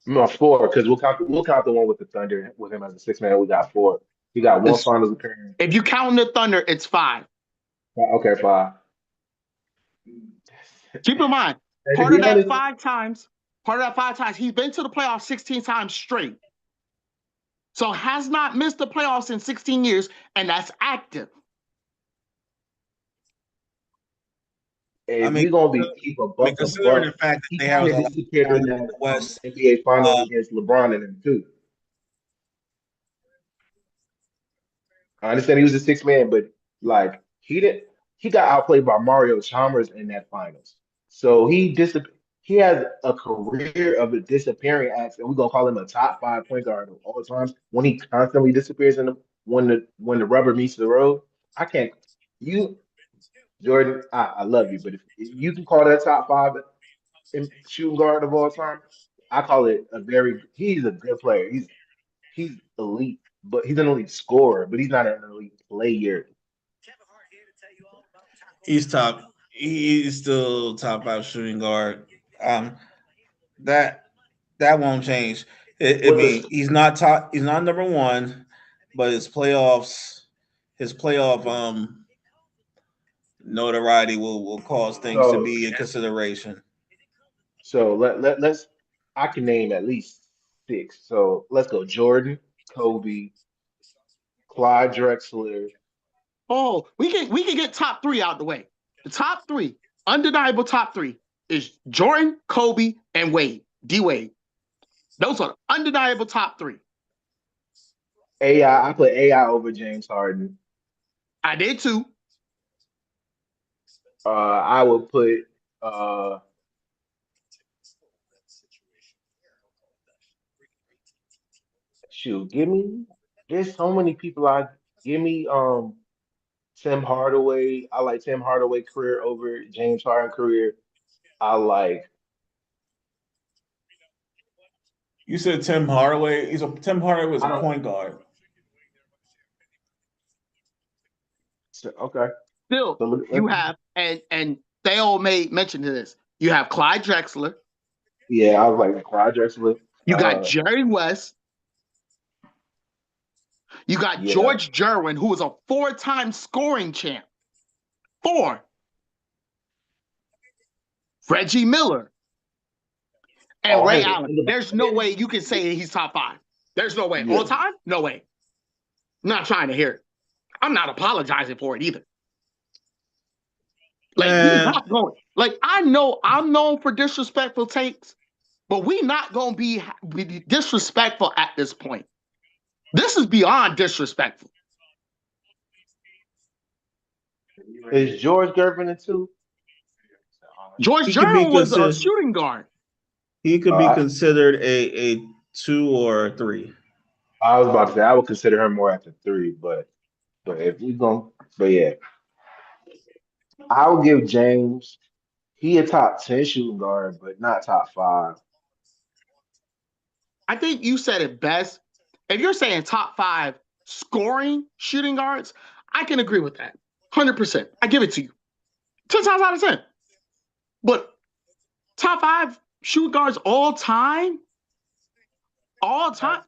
No, four, because we'll count the one with the Thunder with him as a six man. We got four. He got one It's, finals appearance. if you count the Thunder, it's 5. Okay, five. Keep in mind, And to part of be that honest, 5 times, he's been to the playoffs 16 times straight. So has not missed the playoffs in 16 years, and that's active. I if mean, we're gonna be keep a considering buck, the fact that he they have kind a of lot of disappeared in talent in that the West, NBA Finals uh, against LeBron and them too. I understand he was a six man, but like he got outplayed by Mario Chalmers in that finals. So he has a career of a disappearing acts, and we're gonna call him a top five point guard of all times when he constantly disappears in the when the rubber meets the road. I can't you Jordan, I love you, but if you can call that top five in shooting guard of all time, I call it he's a good player. He's elite, but he's an elite scorer, but he's not an elite player. he's top. He's still top 5 shooting guard. Um, that that won't change. I With mean, the he's not top. He's not number one, but his playoff notoriety will cause things to so be in consideration. let's I can name at least six. So let's go. Jordan, Kobe, Clyde Drexler. Oh, we can get top 3 out the way. The top 3, undeniable top 3, is Jordan, Kobe, and Wade. D Wade. Those are the undeniable top 3. AI, I put AI over James Harden. I did too. I would put uh shoot, give me there's so many people I give me Tim Hardaway. I like Tim Hardaway career over James Harden career. I like You said Tim Hardaway. Tim Hardaway was I a don't point guard. okay. Still, So you have, and they all made mention to this. You have Clyde Drexler, Yeah, I was like Clyde Drexler. You got Jerry West. You got Yeah. George Gerwin, who was a 4-time scoring champ. 4. Reggie Miller. And Oh, Ray hey, Allen. There's no way you can say he's top 5. There's no way. yeah. All time? No way. I'm not trying to hear it. I'm not apologizing for it either. Like, we not going. Like, I know I'm known for disrespectful takes, but we not going to be disrespectful at this point. This is beyond disrespectful. Is George Gervin a 2? George He could be Gervin was a considered. shooting guard. He could be considered a 2 or a 3. I was about to say I would consider him more at the 3, but if we going, but yeah, I would give James. He a top 10 shooting guard, but not top 5. I think you said it best. If you're saying top 5 scoring shooting guards, I can agree with that. 100%. I give it to you. 10 times out of 10. But top 5 shooting guards all time? All time?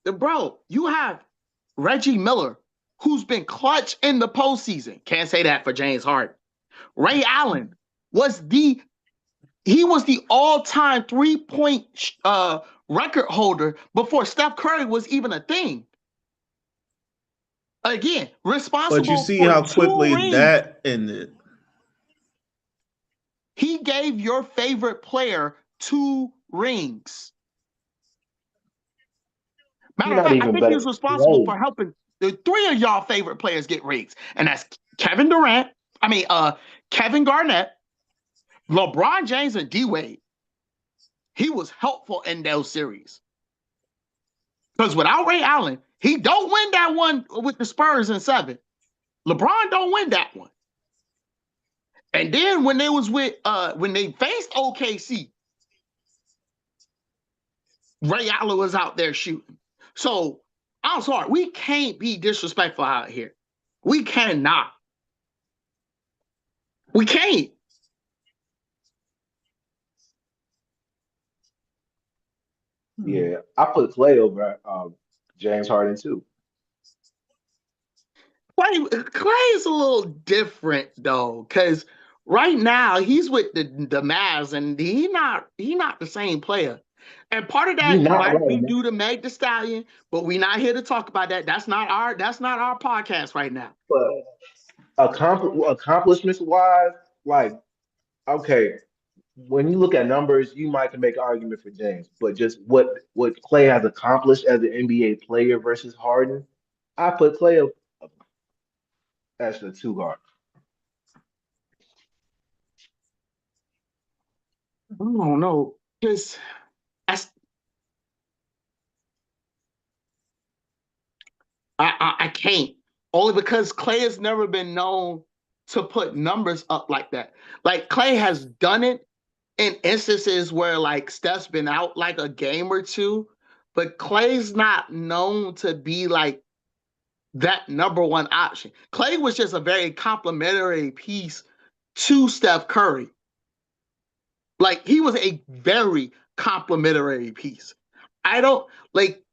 Bro, you have Reggie Miller, who's been clutch in the postseason. Can't say that for James Harden. Ray Allen was the all-time 3-point record holder before Steph Curry was even a thing. Again, responsible But you see for how 2 quickly rings. that ended. He gave your favorite player 2 rings. Matter of fact, I think he was responsible for helping the 3 of y'all favorite players get rings. And that's Kevin Garnett, LeBron James, and D-Wade. He was helpful in those series. Because without Ray Allen, he don't win that one with the Spurs in 7. LeBron don't win that one. And then when they was when they faced OKC, Ray Allen was out there shooting. So I'm sorry, we can't be disrespectful out here. We cannot. We can't. Yeah, I put Clay over James Harden too. Clay is a little different though, because right now he's with the Mavs, and he not the same player. And part of You're that not might be wrong, man. due to Meg Thee Stallion, but we're not here to talk about that. That's not our podcast right now. But accomplishments wise, like okay, when you look at numbers, you might can make an argument for James, but just what Clay has accomplished as an NBA player versus Harden, I put Clay up as the 2 guard. I don't know, because I can't, only because Clay has never been known to put numbers up like that. Like Clay has done it in instances where like Steph's been out like a game or 2, but Clay's not known to be like that number 1 option. Clay was just a very complimentary piece to Steph Curry. Like he was a very complimentary piece. I don't like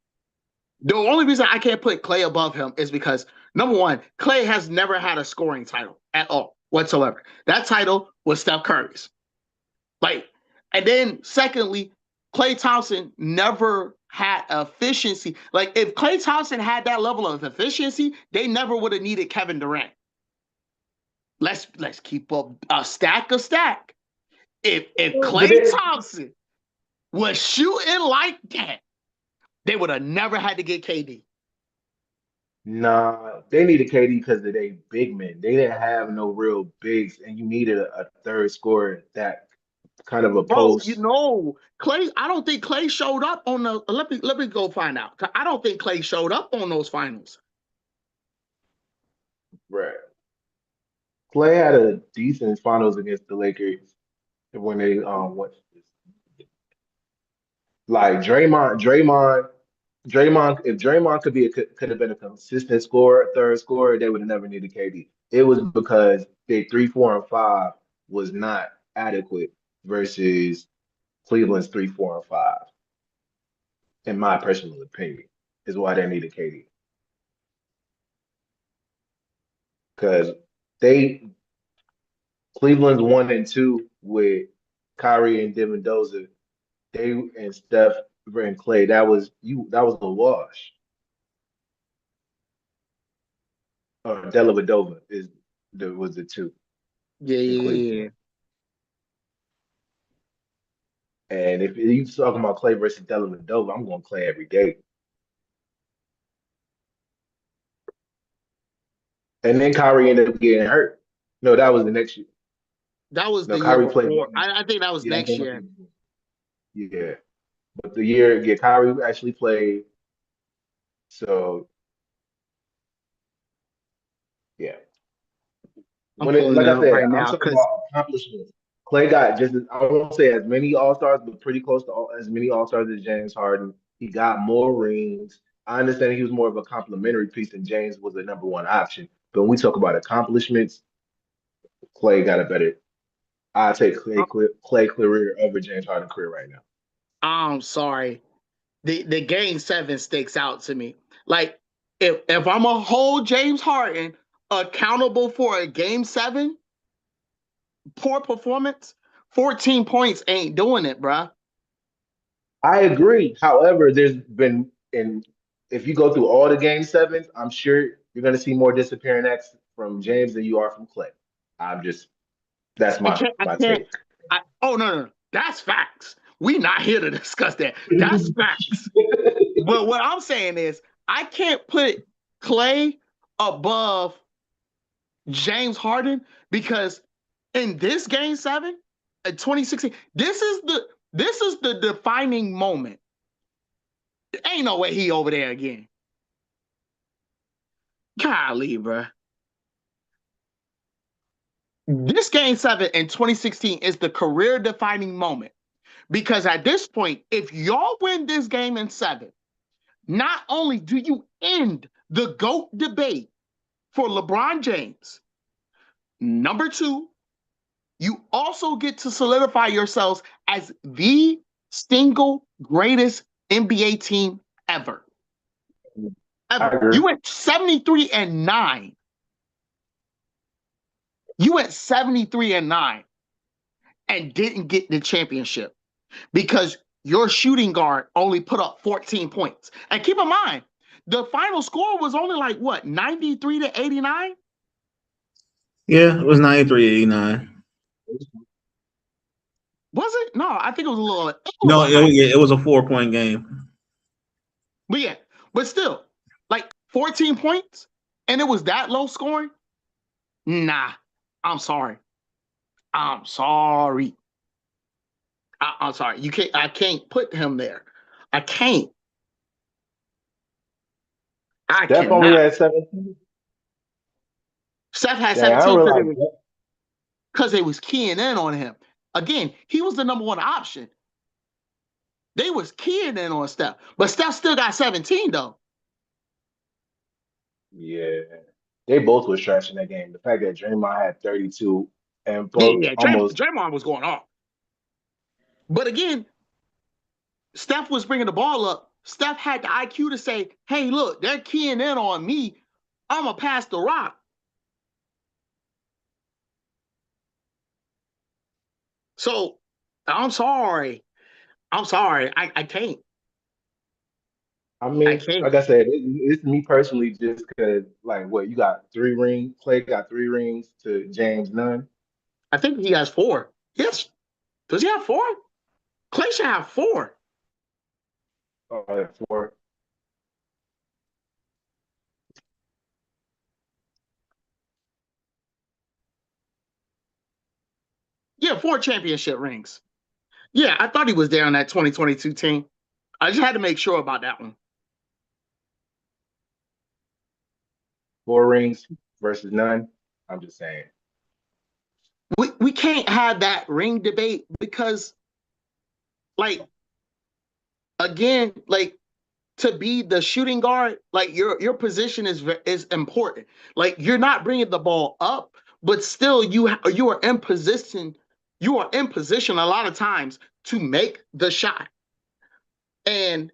the only reason I can't put Clay above him is because number 1, Clay has never had a scoring title at all whatsoever. That title was Steph Curry's. Like, and then secondly, Klay Thompson never had efficiency. Like, if Klay Thompson had that level of efficiency, they never would have needed Kevin Durant. Let's keep up a stack. If Klay Thompson was shooting like that, they would have never had to get KD. Nah, they needed KD because of their big men. They didn't have no real bigs, and you needed a third scorer that kind of a Bro, post. Klay, I don't think Klay showed up on the let me go find out. I don't think Klay showed up on those finals. Right. Clay had a decent finals against the Lakers when they went. Like Draymond, if Draymond could have been a consistent scorer, third scorer, they would have never needed KD. It was because their 3, 4, and 5 was not adequate versus Cleveland's 3, 4, and 5. In my personal opinion, is why they needed KD. Because they Cleveland's 1 and 2 with Kyrie and Devin Dozer. They and Steph and Clay. That was a wash. Dellavedova was the two Yeah, in yeah, Cleveland. yeah. And if you talking about Clay versus Dellavedova, I'm going Clay every day. And then Kyrie ended up getting hurt. No, that was the next year. That was No, the year Kyrie played. before. I think that was Yeah, I next think. year. Yeah, but the year, yeah, Kyrie actually played. So yeah, I'm when it, pulling like it I up said, right I'm now talking because about accomplishments. Clay got just, I won't say as many All Stars, but pretty close to as many All Stars as James Harden. He got more rings. I understand he was more of a complimentary piece, and James was the number one option. But when we talk about accomplishments, Clay got a better. I take Clay career over James Harden career right now. I'm sorry. The game 7 sticks out to me. Like if I'm gonna hold James Harden accountable for a game 7 poor performance, 14 points ain't doing it, bruh. I agree. However, there's been if you go through all the game sevens, I'm sure you're going to see more disappearing acts from James than you are from Clay. I'm just that's I my can't. I my can't. take. Oh no. That's facts. We not here to discuss that. That's facts. But what I'm saying is, I can't put Clay above James Harden because in this game 7 in 2016, this is the defining moment. Ain't no way he over there again. Golly, bruh. This game 7 in 2016 is the career defining moment because at this point, if y'all win this game in 7, not only do you end the GOAT debate for LeBron James, number 2, you also get to solidify yourselves as the single greatest NBA team ever. I Ever. agree. You went 73-9. You went 73-9 and didn't get the championship because your shooting guard only put up 14 points. And keep in mind, the final score was only like what, 93-89? Yeah, it was 93-89. Was it? No, I think it was a No, little high. it was a 4-point game. But yeah, but still, like 14 points and it was that low scoring? Nah, I'm sorry. I'm sorry. I'm sorry. I can't put him there. I can't. I Steph only cannot. had 17. Steph had Dang, I don't 17 realize because they was keying in on him. Again, he was the number one option. They was keying in on Steph. But Steph still got 17, though. Yeah, they both was trash in that game. The fact that Draymond had 32 and both Yeah, almost Draymond was going off. But again, Steph was bringing the ball up. Steph had the IQ to say, hey, look, they're keying in on me. I'm going to pass the rock. So I'm sorry. I'm sorry. I can't. I I mean, can't. like I said, it's me personally just because, like, what you got 3 rings. Clay got 3 rings to James none. I think he has 4. Yes. Does he have 4? Clay should have 4. 4. Yeah, 4 championship rings. Yeah, I thought he was there on that 2022 team. I just had to make sure about that one. 4 rings versus none. I'm just saying. We can't have that ring debate because, like, again, like to be the shooting guard, like your position is important. Like you're not bringing the ball up, but still you are in position. You are in position a lot of times to make the shot. And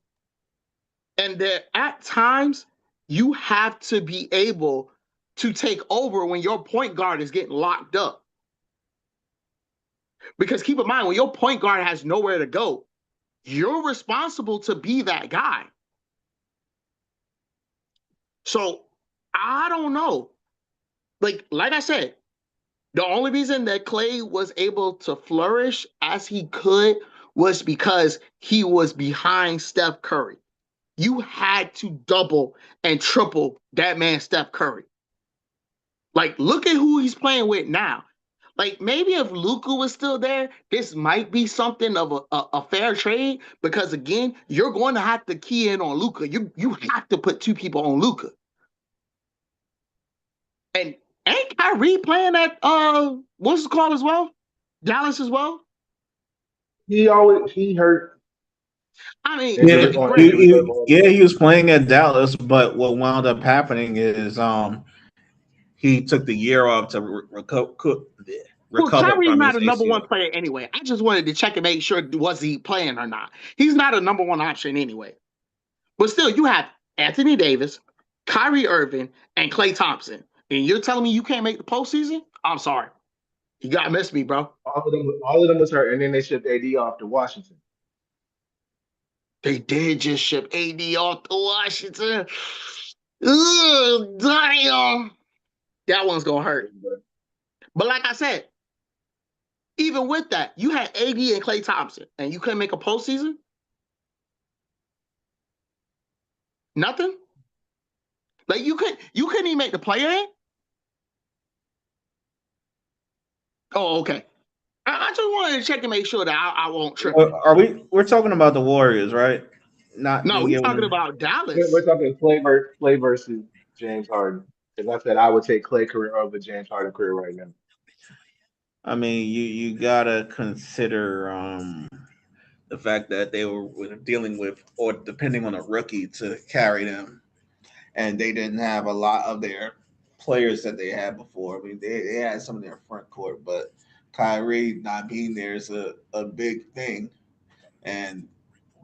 there at times you have to be able to take over when your point guard is getting locked up. Because keep in mind, when your point guard has nowhere to go, you're responsible to be that guy. So I don't know. Like I said, the only reason that Klay was able to flourish as he could was because he was behind Steph Curry. You had to double and triple that man, Steph Curry. Like, look at who he's playing with now. Like, maybe if Luka was still there, this might be something of a fair trade because, again, you're going to have to key in on Luka. You have to put two people on Luka. And ain't Kyrie playing at what's it called as well? Dallas as well? He hurt. I mean, Yeah, granted, he was playing at Dallas, but what wound up happening is he took the year off to recover Kyrie's from not his a number one ACL. player anyway. I just wanted to check and make sure was he playing or not. He's not a number one option anyway. But still, you have Anthony Davis, Kyrie Irving, and Klay Thompson. And you're telling me you can't make the postseason? I'm sorry. You gotta miss me, bro. All of them was hurt, and then they shipped AD off to Washington. They did just ship AD off to Washington. Ugh, damn. That one's gonna hurt. But like I said, even with that, you had AD and Klay Thompson, and you couldn't make a postseason? Nothing? Like you couldn't even make the play-in? Oh, okay. I just wanted to check and make sure that I won't trip. We're talking about the Warriors, right? No, we're talking about Dallas. We're talking Klay versus James Harden. Because I said I would take Klay career over James Harden career right now. I mean, you gotta consider the fact that they were dealing with or depending on a rookie to carry them, and they didn't have a lot of their players that they had before. I mean, they had some of their front court, but Kyrie not being there is a big thing, and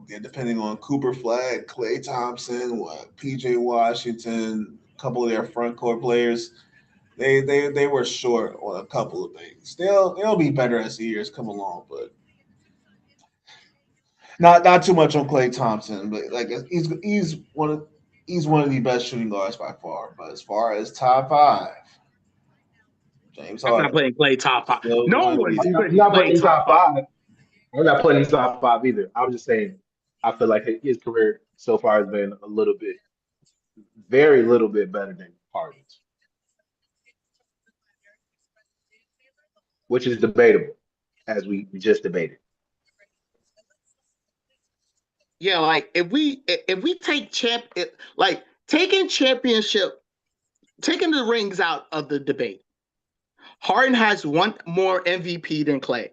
depending on Cooper Flag, Klay Thompson, PJ Washington, a couple of their front court players. They were short on a couple of things. They'll be better as the years come along, but not too much on Klay Thompson. But like he's one of the best shooting guards by far. But as far as top five, James I'm not Harden putting Klay top five. still No going to one be is there. I'm putting not Klay putting him top top five. five. I'm not putting him top five either. I was just saying I feel like his career so far has been very little bit better than Harden's, which is debatable, as we just debated. Yeah, like if we take taking championship, taking the rings out of the debate, Harden has one more MVP than Klay.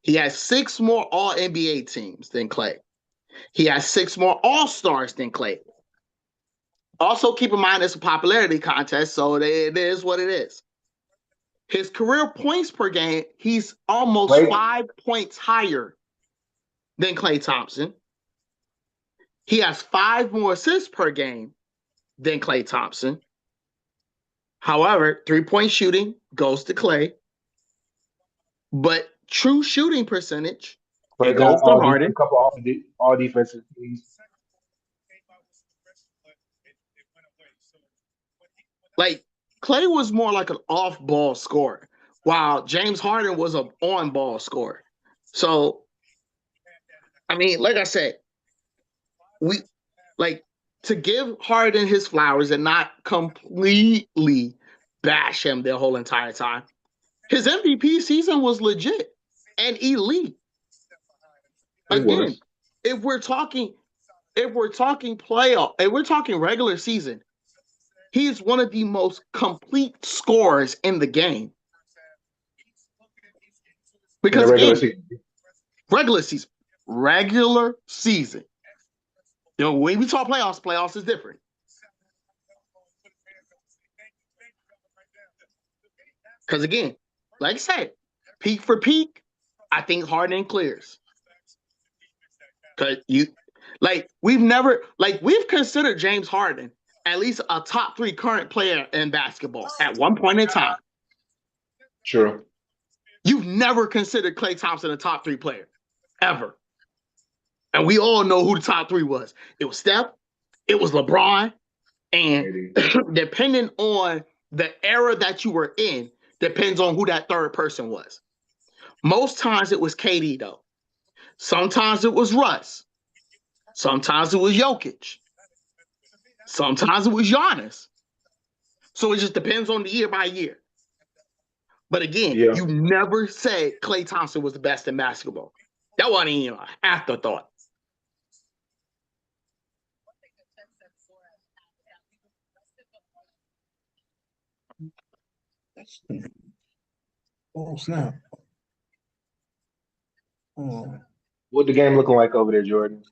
He has 6 more All NBA teams than Klay. He has 6 more All Stars than Klay. Also, keep in mind it's a popularity contest, so it is what it is. His career points per game, he's almost 5 points higher than Klay Thompson. He has 5 more assists per game than Klay Thompson. However, 3-point shooting goes to Klay. But true shooting percentage, it goes to Harden. A couple all defensive teams. Like Klay was more like an off-ball scorer, while James Harden was an on-ball scorer. So, I mean, like I said, we like to give Harden his flowers and not completely bash him the whole entire time. His MVP season was legit and elite. Again, if we're talking playoff, if we're talking regular season, he's one of the most complete scorers in the game. Because regular season. You know, when we talk playoffs is different. Because again, like I said, peak for peak, I think Harden clears. Cause we've considered James Harden at least a top 3 current player in basketball at one point in time. True. You've never considered Klay Thompson a top 3 player, ever. And we all know who the top 3 was. It was Steph, it was LeBron, and depending on the era that you were in, depends on who that third person was. Most times it was KD, though. Sometimes it was Russ. Sometimes it was Jokic. Sometimes it was Giannis. So it just depends on the year by year. But again, you never said Klay Thompson was the best in basketball. That wasn't even an afterthought. Oh, snap. Oh. What the game looking like over there, Jordan?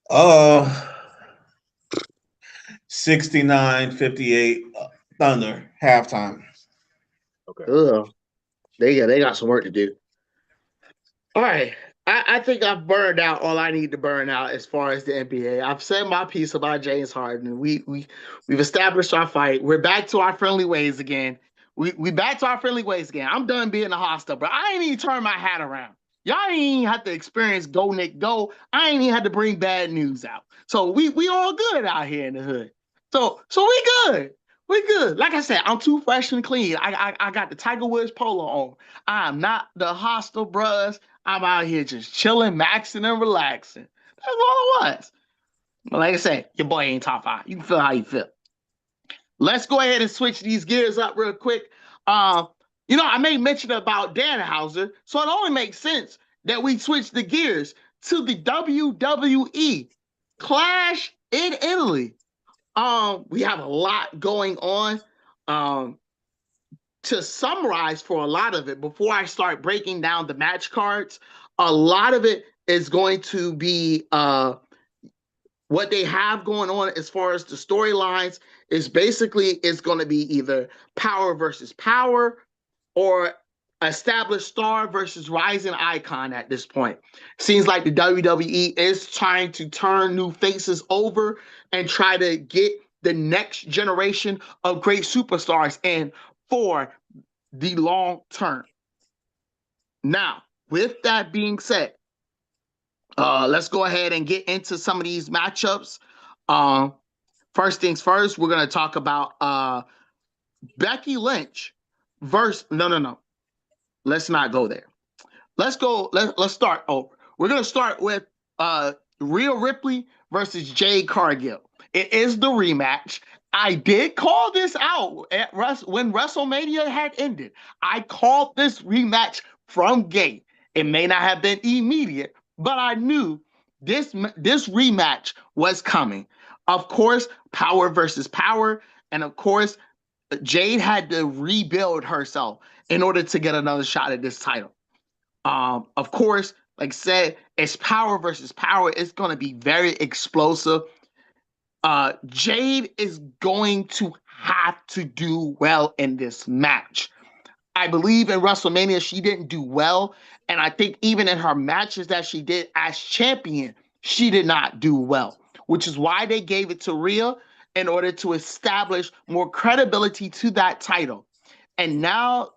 69-58 Thunder halftime. Okay. Ugh. They got some work to do. All right. I think I've burned out all I need to burn out as far as the NBA. I've said my piece about James Harden. We've established our fight. We're back to our friendly ways again. We back to our friendly ways again. I'm done being a hostile, but I ain't even turn my hat around. Y'all ain't even have to experience go Nick go. I ain't even had to bring bad news out. So we all good out here in the hood. So we good. We good. Like I said, I'm too fresh and clean. I got the Tiger Woods polo on. I'm not the hostile bruhs. I'm out here just chilling, maxing, and relaxing. That's all it was. But like I said, your boy ain't top 5. You can feel how you feel. Let's go ahead and switch these gears up real quick. I made mention about Danhauser, so it only makes sense that we switch the gears to the WWE Clash in Italy. We have a lot going on. To summarize for a lot of it, before I start breaking down the match cards, a lot of it is going to be what they have going on as far as the storylines is basically it's going to be either power versus power or established star versus rising icon at this point. Seems like the WWE is trying to turn new faces over and try to get the next generation of great superstars in for the long term. Now, with that being said, let's go ahead and get into some of these matchups. First things first, we're going to talk about Becky Lynch versus no. Let's not go there. Let's start over. We're going to start with Rhea Ripley versus Jade Cargill. It is the rematch. I did call this out when WrestleMania had ended. I called this rematch from gate. It may not have been immediate, but I knew this rematch was coming. Of course, power versus power, and of course, Jade had to rebuild herself in order to get another shot at this title. Of course, like I said, it's power versus power. It's going to be very explosive. Jade is going to have to do well in this match. I believe in WrestleMania, she didn't do well. And I think even in her matches that she did as champion, she did not do well, which is why they gave it to Rhea in order to establish more credibility to that title. And now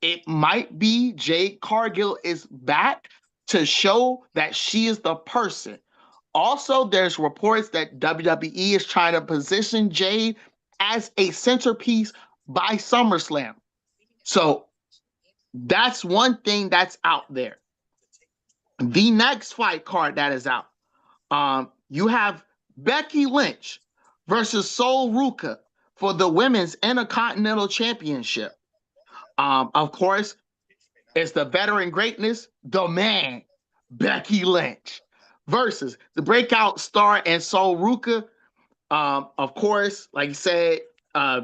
it might be Jade Cargill is back to show that she is the person. Also, there's reports that WWE is trying to position Jade as a centerpiece by SummerSlam. So that's one thing that's out there. The next fight card that is out, you have Becky Lynch versus Sol Ruca for the Women's Intercontinental Championship. Of course, it's the veteran greatness, the man, Becky Lynch, versus the breakout star and Sol Ruca. Of course, like you said,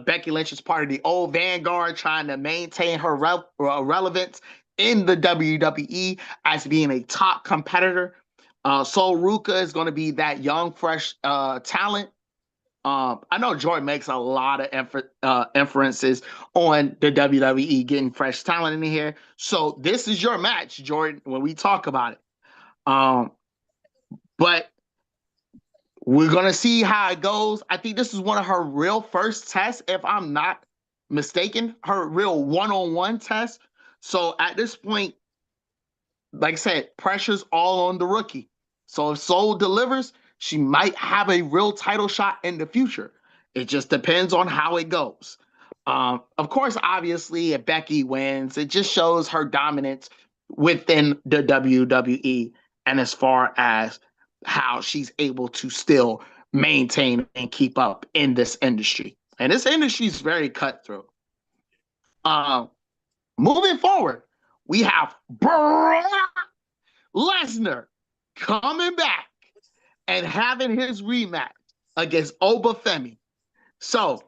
Becky Lynch is part of the old vanguard trying to maintain her relevance in the WWE as being a top competitor. Sol Ruca is going to be that young, fresh talent. I know Jordan makes a lot of inferences on the WWE getting fresh talent in here. So this is your match, Jordan, when we talk about it. But we're going to see how it goes. I think this is one of her real first tests, if I'm not mistaken, her real one-on-one test. So at this point, like I said, pressure's all on the rookie. So if Soul delivers, she might have a real title shot in the future. It just depends on how it goes. Of course, obviously, if Becky wins, it just shows her dominance within the WWE and as far as how she's able to still maintain and keep up in this industry. And this industry is very cutthroat. Moving forward, we have Brock Lesnar coming back and having his rematch against Obafemi. So,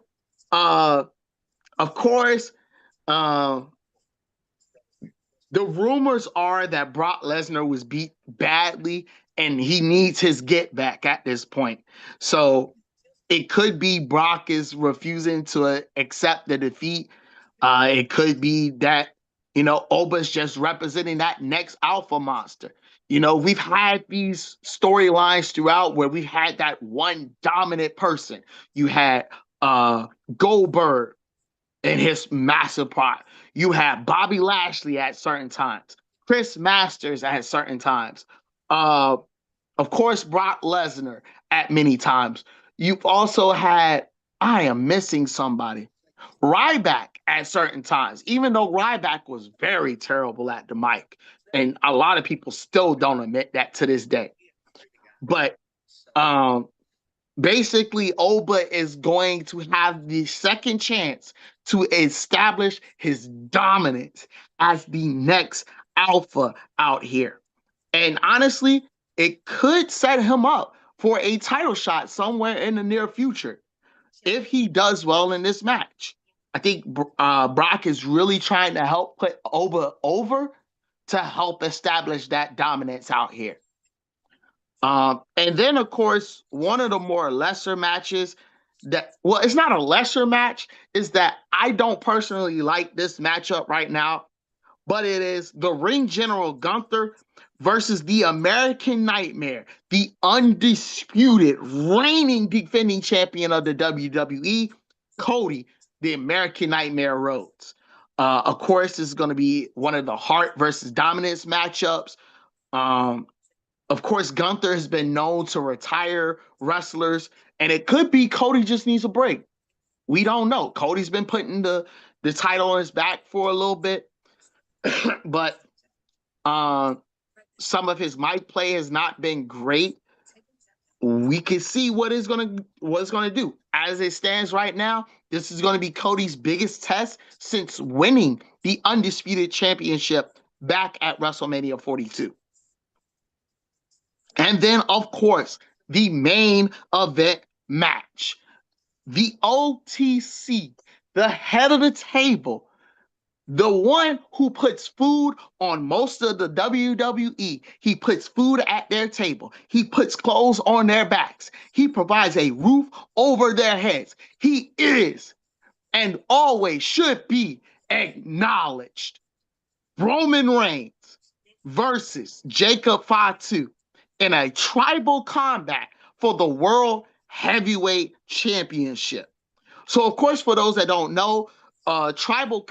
of course, the rumors are that Brock Lesnar was beat badly and he needs his get back at this point. So it could be Brock is refusing to accept the defeat. It could be that, Oba's just representing that next alpha monster. We've had these storylines throughout where we've had that one dominant person. You had Goldberg in his massive pride. You had Bobby Lashley at certain times, Chris Masters at certain times. Of course, Brock Lesnar at many times. You've also had, I am missing somebody, Ryback at certain times, even though Ryback was very terrible at the mic. And a lot of people still don't admit that to this day. But basically, Oba is going to have the second chance to establish his dominance as the next alpha out here. And honestly, it could set him up for a title shot somewhere in the near future if he does well in this match. I think Brock is really trying to help put Oba over to help establish that dominance out here. And then, of course, one of the more lesser matches it's not a lesser match, is that I don't personally like this matchup right now, but it is the Ring General Gunther versus the American Nightmare, the undisputed reigning defending champion of the WWE, Cody, the American Nightmare Rhodes. Of course, this is going to be one of the heart versus dominance matchups. Of course, Gunther has been known to retire wrestlers, and it could be Cody just needs a break. We don't know. Cody's been putting the title on his back for a little bit, but some of his mic play has not been great. We can see what it's gonna do. As it stands right now, this is going to be Cody's biggest test since winning the Undisputed Championship back at WrestleMania 42. And then, of course, the main event match. The OTC, the head of the table, the one who puts food on most of the WWE. He puts food at their table. He puts clothes on their backs. He provides a roof over their heads. He is and always should be acknowledged. Roman Reigns versus Jacob Fatu in a tribal combat for the World Heavyweight Championship. So, of course, for those that don't know, tribal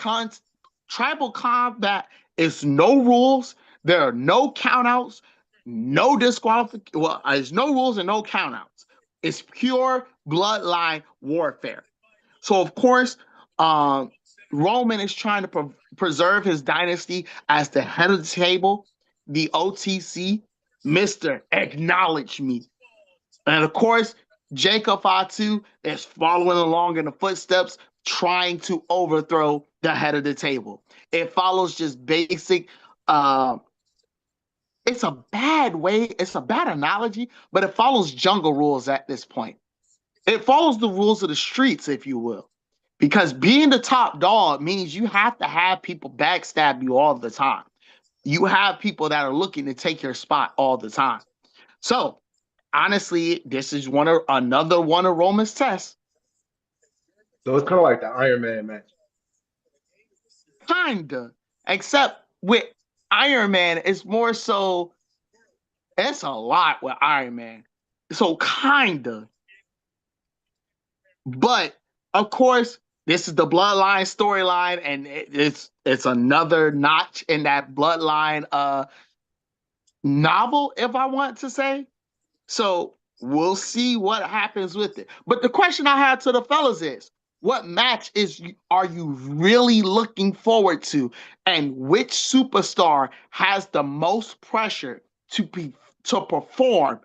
combat is no rules. There are no countouts, no disqualification. Well, there's no rules and no countouts. It's pure bloodline warfare. So, of course, Roman is trying to preserve his dynasty as the head of the table, the OTC, Mr. Acknowledge Me. And, of course, Jacob Fatu is following along in the footsteps, trying to overthrow the head of the table. It follows just basic, it's a bad way, it's a bad analogy, but it follows jungle rules at this point. It follows the rules of the streets, if you will. Because being the top dog means you have to have people backstab you all the time. You have people that are looking to take your spot all the time. So, honestly, this is another one of Roman's tests. So it's kind of like the Iron Man match. Kinda. Except with Iron Man, it's more so It's a lot with Iron Man. So kinda. But of course, this is the Bloodline storyline, and it's another notch in that Bloodline novel, if I want to say. So we'll see what happens with it. But the question I have to the fellas is, what match are you really looking forward to, and which superstar has the most pressure to perform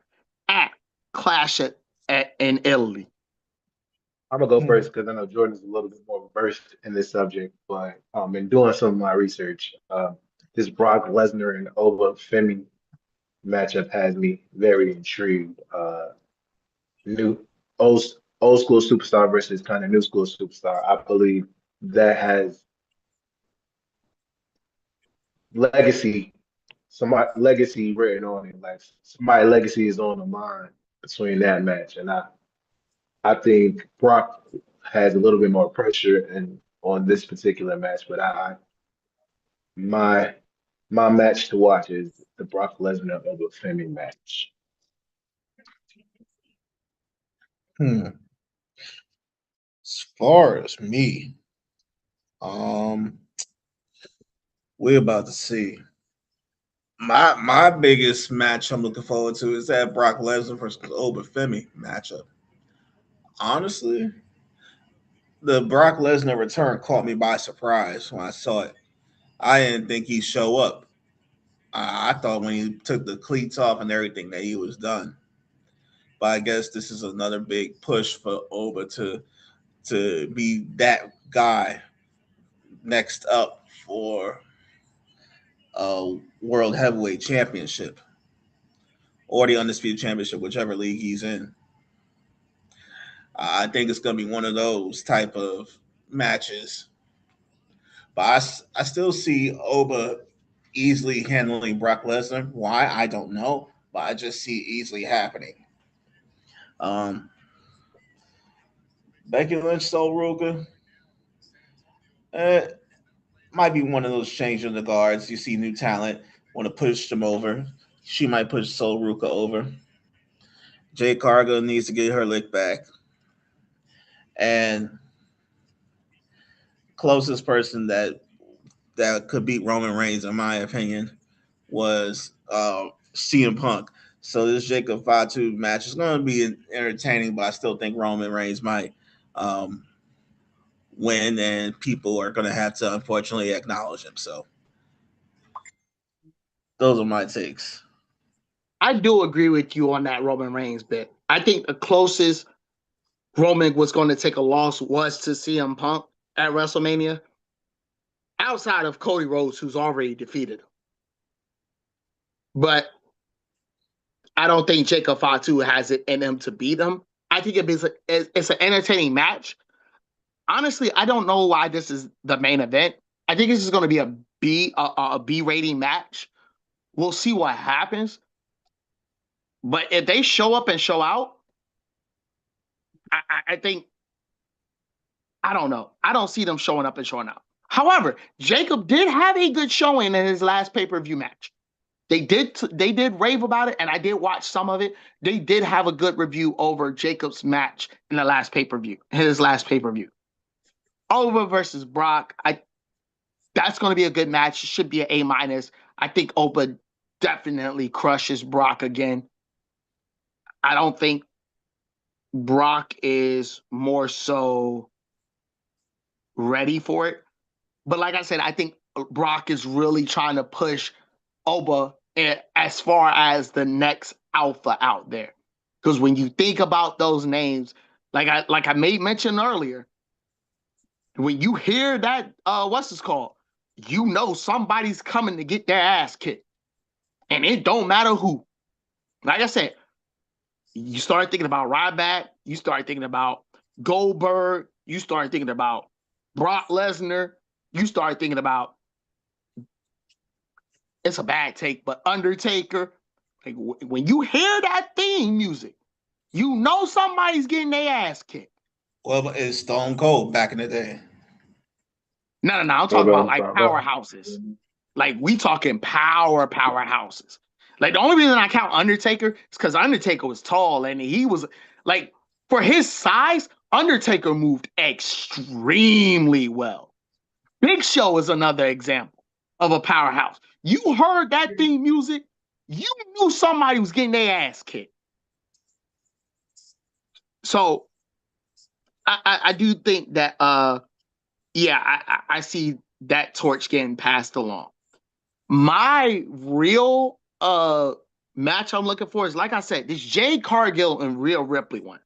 at Clash in Italy? I'm gonna go first because I know Jordan's a little bit more versed in this subject, but in doing some of my research, this Brock Lesnar and Oba Femi matchup has me very intrigued. New old old school superstar versus kind of new school superstar. I believe that has legacy, somebody legacy written on it. Like somebody legacy is on the line between that match, and I think Brock has a little bit more pressure and on this particular match, but my my match to watch is the Brock Lesnar over Femi match. Hmm. As far as me, um, we're about to see. My biggest match I'm looking forward to is that Brock Lesnar versus Femi matchup. Honestly, the Brock Lesnar return caught me by surprise when I saw it. I didn't think he'd show up. I thought when he took the cleats off and everything that he was done. But I guess this is another big push for Oba to be that guy next up for a world heavyweight championship or the undisputed championship, whichever league he's in. I think it's going to be one of those type of matches. But I still see Oba easily handling Brock Lesnar. Why? I don't know. But I just see it easily happening. Um, Becky Lynch, Soul Ruka, might be one of those changing the guards. You see new talent, want to push them over. She might push Soul Ruka over. Jay Cargill needs to get her lick back. And closest person that could beat Roman Reigns, in my opinion, was CM Punk. So this Jacob Fatu match is going to be entertaining, but I still think Roman Reigns might um, win, and people are going to have to unfortunately acknowledge him. So those are my takes. I do agree with you on that Roman Reigns bit. I think the closest Roman was going to take a loss was to CM Punk at WrestleMania, outside of Cody Rhodes, who's already defeated him. But I don't think Jacob Fatu has it in him to beat him. I think it's an entertaining match. Honestly, I don't know why this is the main event. I think this is going to be a B rating match. We'll see what happens. But if they show up and show out, I think, I don't know. I don't see them showing up and showing out. However, Jacob did have a good showing in his last pay-per-view match. They did rave about it, and I did watch some of it. They did have a good review over Jacob's match in the last pay-per-view, his last pay-per-view. Oba versus Brock, that's going to be a good match. It should be an A-. I think Oba definitely crushes Brock again. I don't think Brock is more so ready for it. But like I said, I think Brock is really trying to push Oba as far as the next alpha out there. Because when you think about those names, like I made mention earlier, when you hear that, what's this called? You know somebody's coming to get their ass kicked. And it don't matter who. Like I said, you start thinking about Ryback, you start thinking about Goldberg, you start thinking about Brock Lesnar, you start thinking about, it's a bad take, but Undertaker. Like when you hear that theme music, you know somebody's getting their ass kicked. Well, it's Stone Cold back in the day. No. I'm talking about like powerhouses. Like we talking powerhouses. Like, the only reason I count Undertaker is because Undertaker was tall and he was like, for his size, Undertaker moved extremely well. Big Show is another example of a powerhouse. You heard that theme music, you knew somebody was getting their ass kicked. So I do think that I see that torch getting passed along. My real match I'm looking for is, like I said, this Jade Cargill and Rhea Ripley one.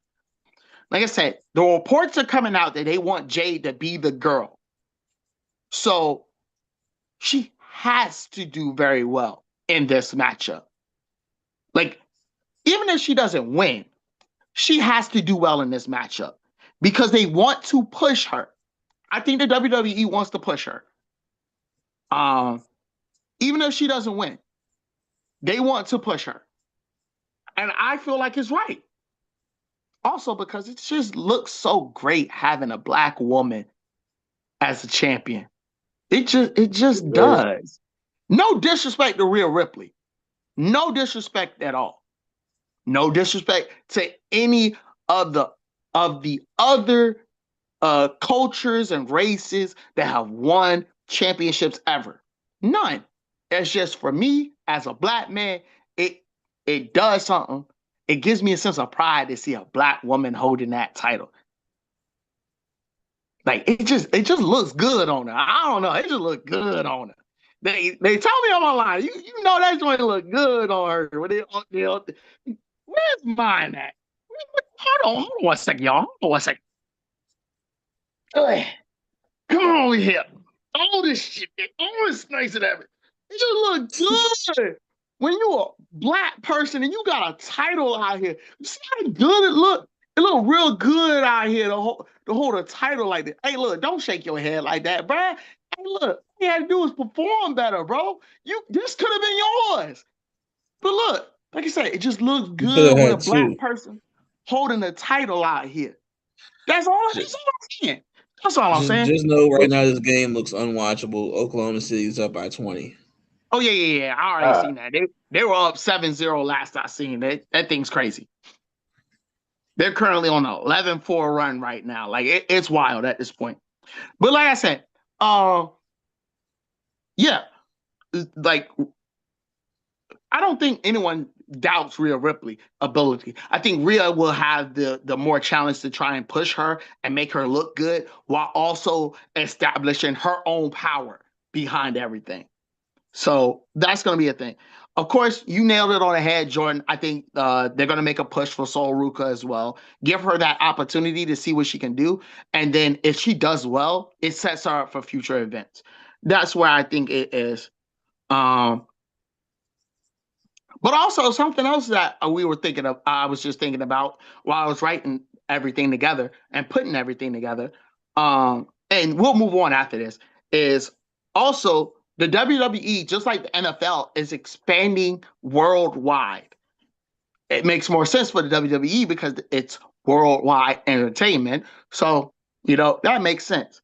Like I said, the reports are coming out that they want Jade to be the girl. So she has to do very well in this matchup. Like, even if she doesn't win, she has to do well in this matchup because they want to push her. I think the WWE wants to push her. Even if she doesn't win, they want to push her. And I feel like it's right. Also, because it just looks so great having a black woman as a champion. It just does. No disrespect to Rhea Ripley. No disrespect at all. No disrespect to any of the other cultures and races that have won championships ever. None. It's just, for me as a black man, it does something. It gives me a sense of pride to see a black woman holding that title. Like, it just looks good on her. I don't know. It just looks good on her. They told me on my line, you know that joint look good on her. Where's mine at? Hold on 1 second, y'all. Hold on 1 second. Come on over here. All this shit, all this nice and everything. It just look good. When you're a black person and you got a title out here, you see how good it look? It look real good out here to hold a title like this. Hey, look, don't shake your head like that, bro. Hey, look, all you had to do is perform better, bro. This could have been yours. But look, like I said, it just looks good with a black person holding a title out here. That's all I'm saying. That's all I'm saying. Just know right now this game looks unwatchable. Oklahoma City's up by 20. Oh, yeah. I already seen that. They were up 7-0 last I seen. That thing's crazy. They're currently on an 11-4 run right now. Like, it's wild at this point. But like I said, yeah, like, I don't think anyone doubts Rhea Ripley's ability. I think Rhea will have the more challenge to try and push her and make her look good while also establishing her own power behind everything. So that's going to be a thing. Of course, you nailed it on the head, Jordan. I think they're going to make a push for Sol Ruka as well. Give her that opportunity to see what she can do. And then if she does well, it sets her up for future events. That's where I think it is. But also something else that we were thinking of, I was just thinking about while I was writing everything together and putting everything together, and we'll move on after this, is also the WWE, just like the NFL, is expanding worldwide. It makes more sense for the WWE because it's worldwide entertainment. So, that makes sense.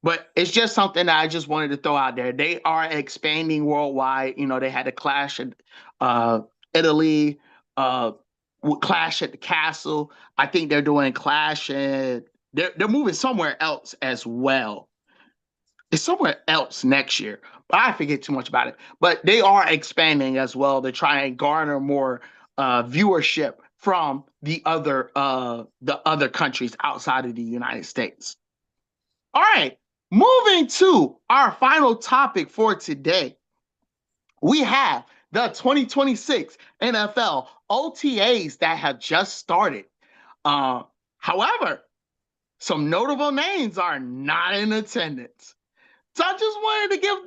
But it's just something that I just wanted to throw out there. They are expanding worldwide. They had a Clash in Italy, Clash at the Castle. I think they're doing Clash and they're moving somewhere else as well. It's somewhere else next year, but I forget too much about it. But they are expanding as well to try and garner more viewership from the other countries outside of the United States. All right. Moving to our final topic for today, we have the 2026 NFL OTAs that have just started. However, some notable names are not in attendance. So I just wanted to give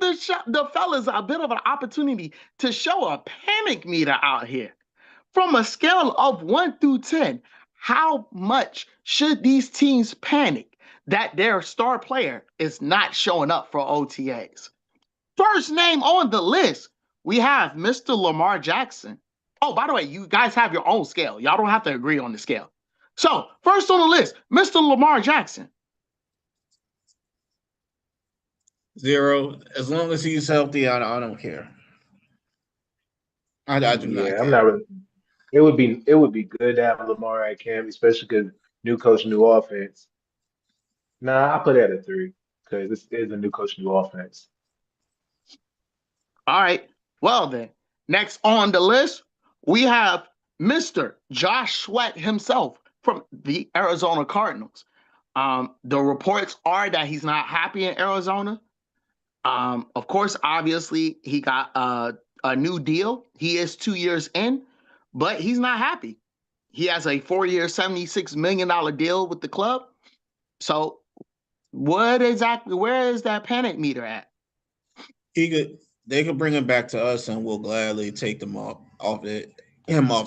the fellas a bit of an opportunity to show a panic meter out here. From a scale of 1 through 10, how much should these teams panic that their star player is not showing up for OTAs? First name on the list, we have Mr. Lamar Jackson. Oh, by the way, you guys have your own scale. Y'all don't have to agree on the scale. So, first on the list, Mr. Lamar Jackson. 0. As long as he's healthy, I don't care. I do not Yeah, I'm care. not really. It would be good to have Lamar at camp, especially because new coach, new offense. Nah, I put it at a 3 because this is a new coach, new offense. All right. Well then, next on the list we have Mr. Josh Sweat himself from the Arizona Cardinals. The reports are that he's not happy in Arizona. Of course, obviously, he got a new deal. He is 2 years in, but he's not happy. He has a 4 year, $76 million deal with the club. So, what exactly? Where is that panic meter at? They could bring him back to us, and we'll gladly take him off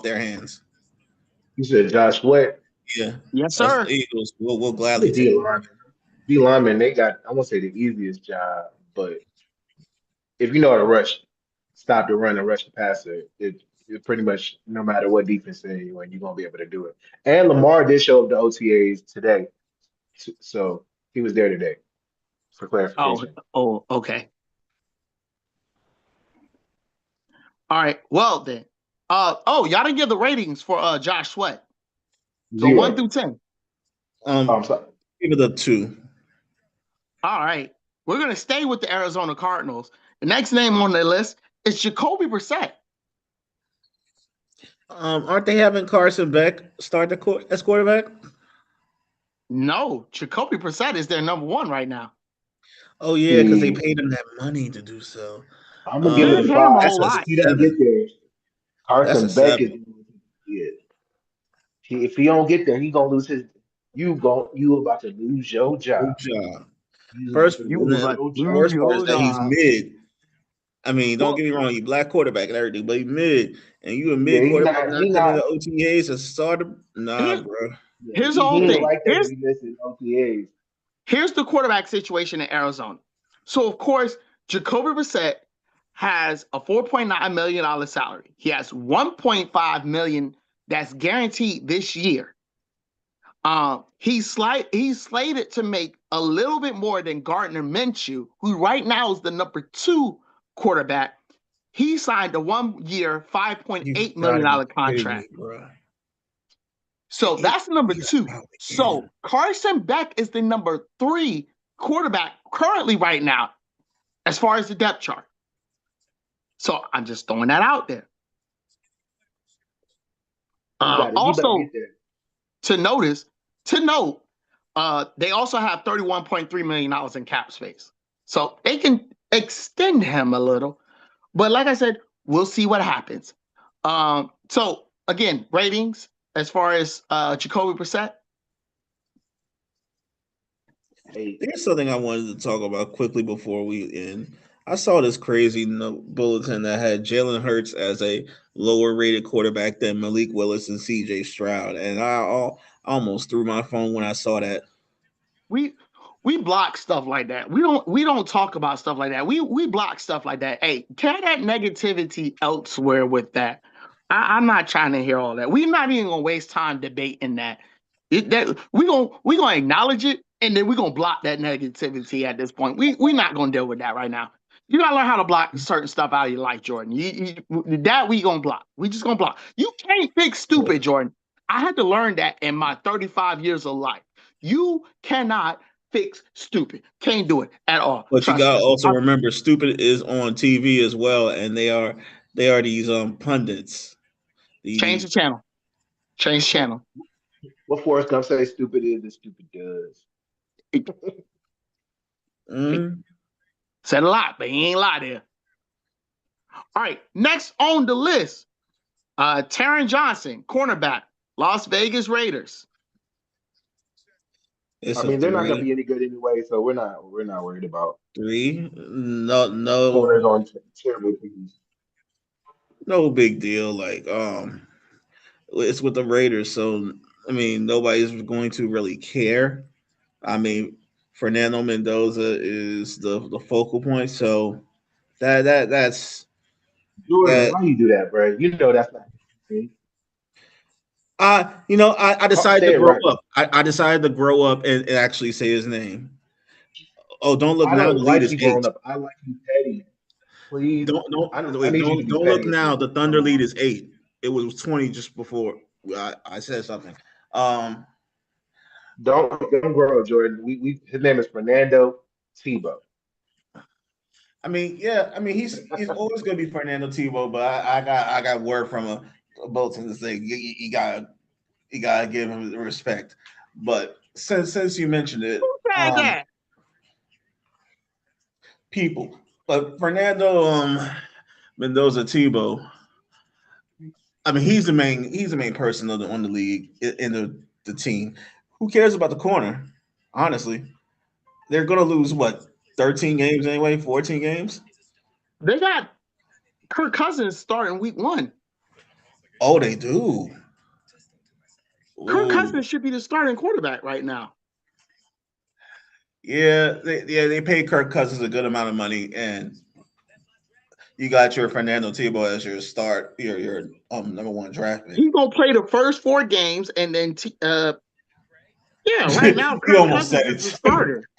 their hands. You said Josh Sweat, Yeah, Yes, us the sir. Eagles, we'll gladly the take D him. lineman. D lineman, they got I won't say the easiest job, but if you know how to rush, stop the run and rush the passer, it pretty much no matter what defense they're in, you're gonna be able to do it. And Lamar did show up to OTAs today, so he was there today for Oh, clarification. okay. All right. Well then. Y'all didn't give the ratings for Josh Sweat. So 1 Zero. through 10. Oh, I'm Um, sorry. give it a 2. All right. We're gonna stay with the Arizona Cardinals. The next name on the list is Jacoby Brissett. Aren't they having Carson Beck start as quarterback? No, Jacoby Brissett is their number one right now. Oh yeah, because they See, paid him that money to do so. I'm gonna give They it a didn't pay him a 5 whole That's a because if lot. he don't get 7. there, That's a Carson Beck is 7. gonna get. If he don't get there, he gonna lose his. You about to lose your job. Good job. You about First, to You and lose the about your to job. lose worst part is your that he's job. mid. I mean, don't Well, get me wrong, you black quarterback and everything, but he mid, and you a Yeah, mid he quarterback not. not He coming not. to OTAs and start him. Nah, here's bro. Yeah, here's the he whole ain't thing. like that when he missing OTAs. Here's the quarterback situation in Arizona. So of course, Jacoby Brissett has a $4.9 million salary. He has $1.5 million that's guaranteed this year. He's slated to make a little bit more than Gardner Minshew, who right now is the number 2 quarterback. He signed a 1 year, You $5.8 gotta be million kidding me, contract. bro. So that's number He's 2. out again. So Carson Beck is the number 3 quarterback currently right now, as far as the depth chart. So I'm just throwing that out there. He better Also, get there. to note, they also have $31.3 million in cap space. So they can extend him a little. But like I said, we'll see what happens. So again, ratings as far as Jacoby Brissett. Hey, There's something I wanted to talk about quickly before we end. I saw this crazy bulletin that had Jalen Hurts as a lower rated quarterback than Malik Willis and CJ Stroud, and I almost threw my phone when I saw that. We block stuff like that. We don't talk about stuff like that. We block stuff like that. Hey, carry that negativity elsewhere with that. I'm not trying to hear all that. We're not even gonna waste time debating that. We gonna acknowledge it and then we're gonna block that negativity at this point. We're not gonna deal with that right now. You gotta learn how to block certain stuff out of your life, Jordan. That we gonna block. We just gonna block. You can't fix stupid, Jordan. I had to learn that in my 35 years of life. You cannot fix stupid. Can't do it at all. But you Trust gotta me. also remember, stupid is on TV as well, and they are these pundits. Change the The channel. Change the channel. what Forrest Gump say? Stupid is and stupid does. mm, Said a lot, but he ain't lie there. All right. Next on the list, Taron Johnson, cornerback, Las Vegas Raiders. it's I a mean, they're not gonna three, be any good anyway, so we're not worried about 3. No, corners no, on terrible teams. no big deal. Like it's with the Raiders, so I mean nobody's going to really care. I mean, Fernando Mendoza is the focal point, so that's Jordan, that. why you do that, bro? You know that's not. I decided Say to it grow right. up. I decided to grow up and actually say his name. Oh, don't look I now. don't The lead like is you growing 8. up. I like you petty. Please, I need you to be Don't look petty at now. this. The Thunder lead is 8. It was 20 just before I said something. Don't grow, Jordan. His name is Fernando Tebow. I mean, yeah, I mean he's always gonna be Fernando Tebow, but I got word from a Bolton to say you gotta give him the respect. But since you mentioned it, Who said that? people, but Fernando Mendoza Tebow, I mean he's the main person on the league in the team. Who cares about the corner? Honestly, they're gonna lose what 13 games anyway, 14 games. They got Kirk Cousins starting week 1. Oh, they do. Kirk Ooh. Cousins should be the starting quarterback right now. Yeah, they pay Kirk Cousins a good amount of money, and you got your Fernando Tebow as your your number 1 draft pick. He's gonna play the first 4 games, and then right now You Kirk almost said Cousins is the it. starter.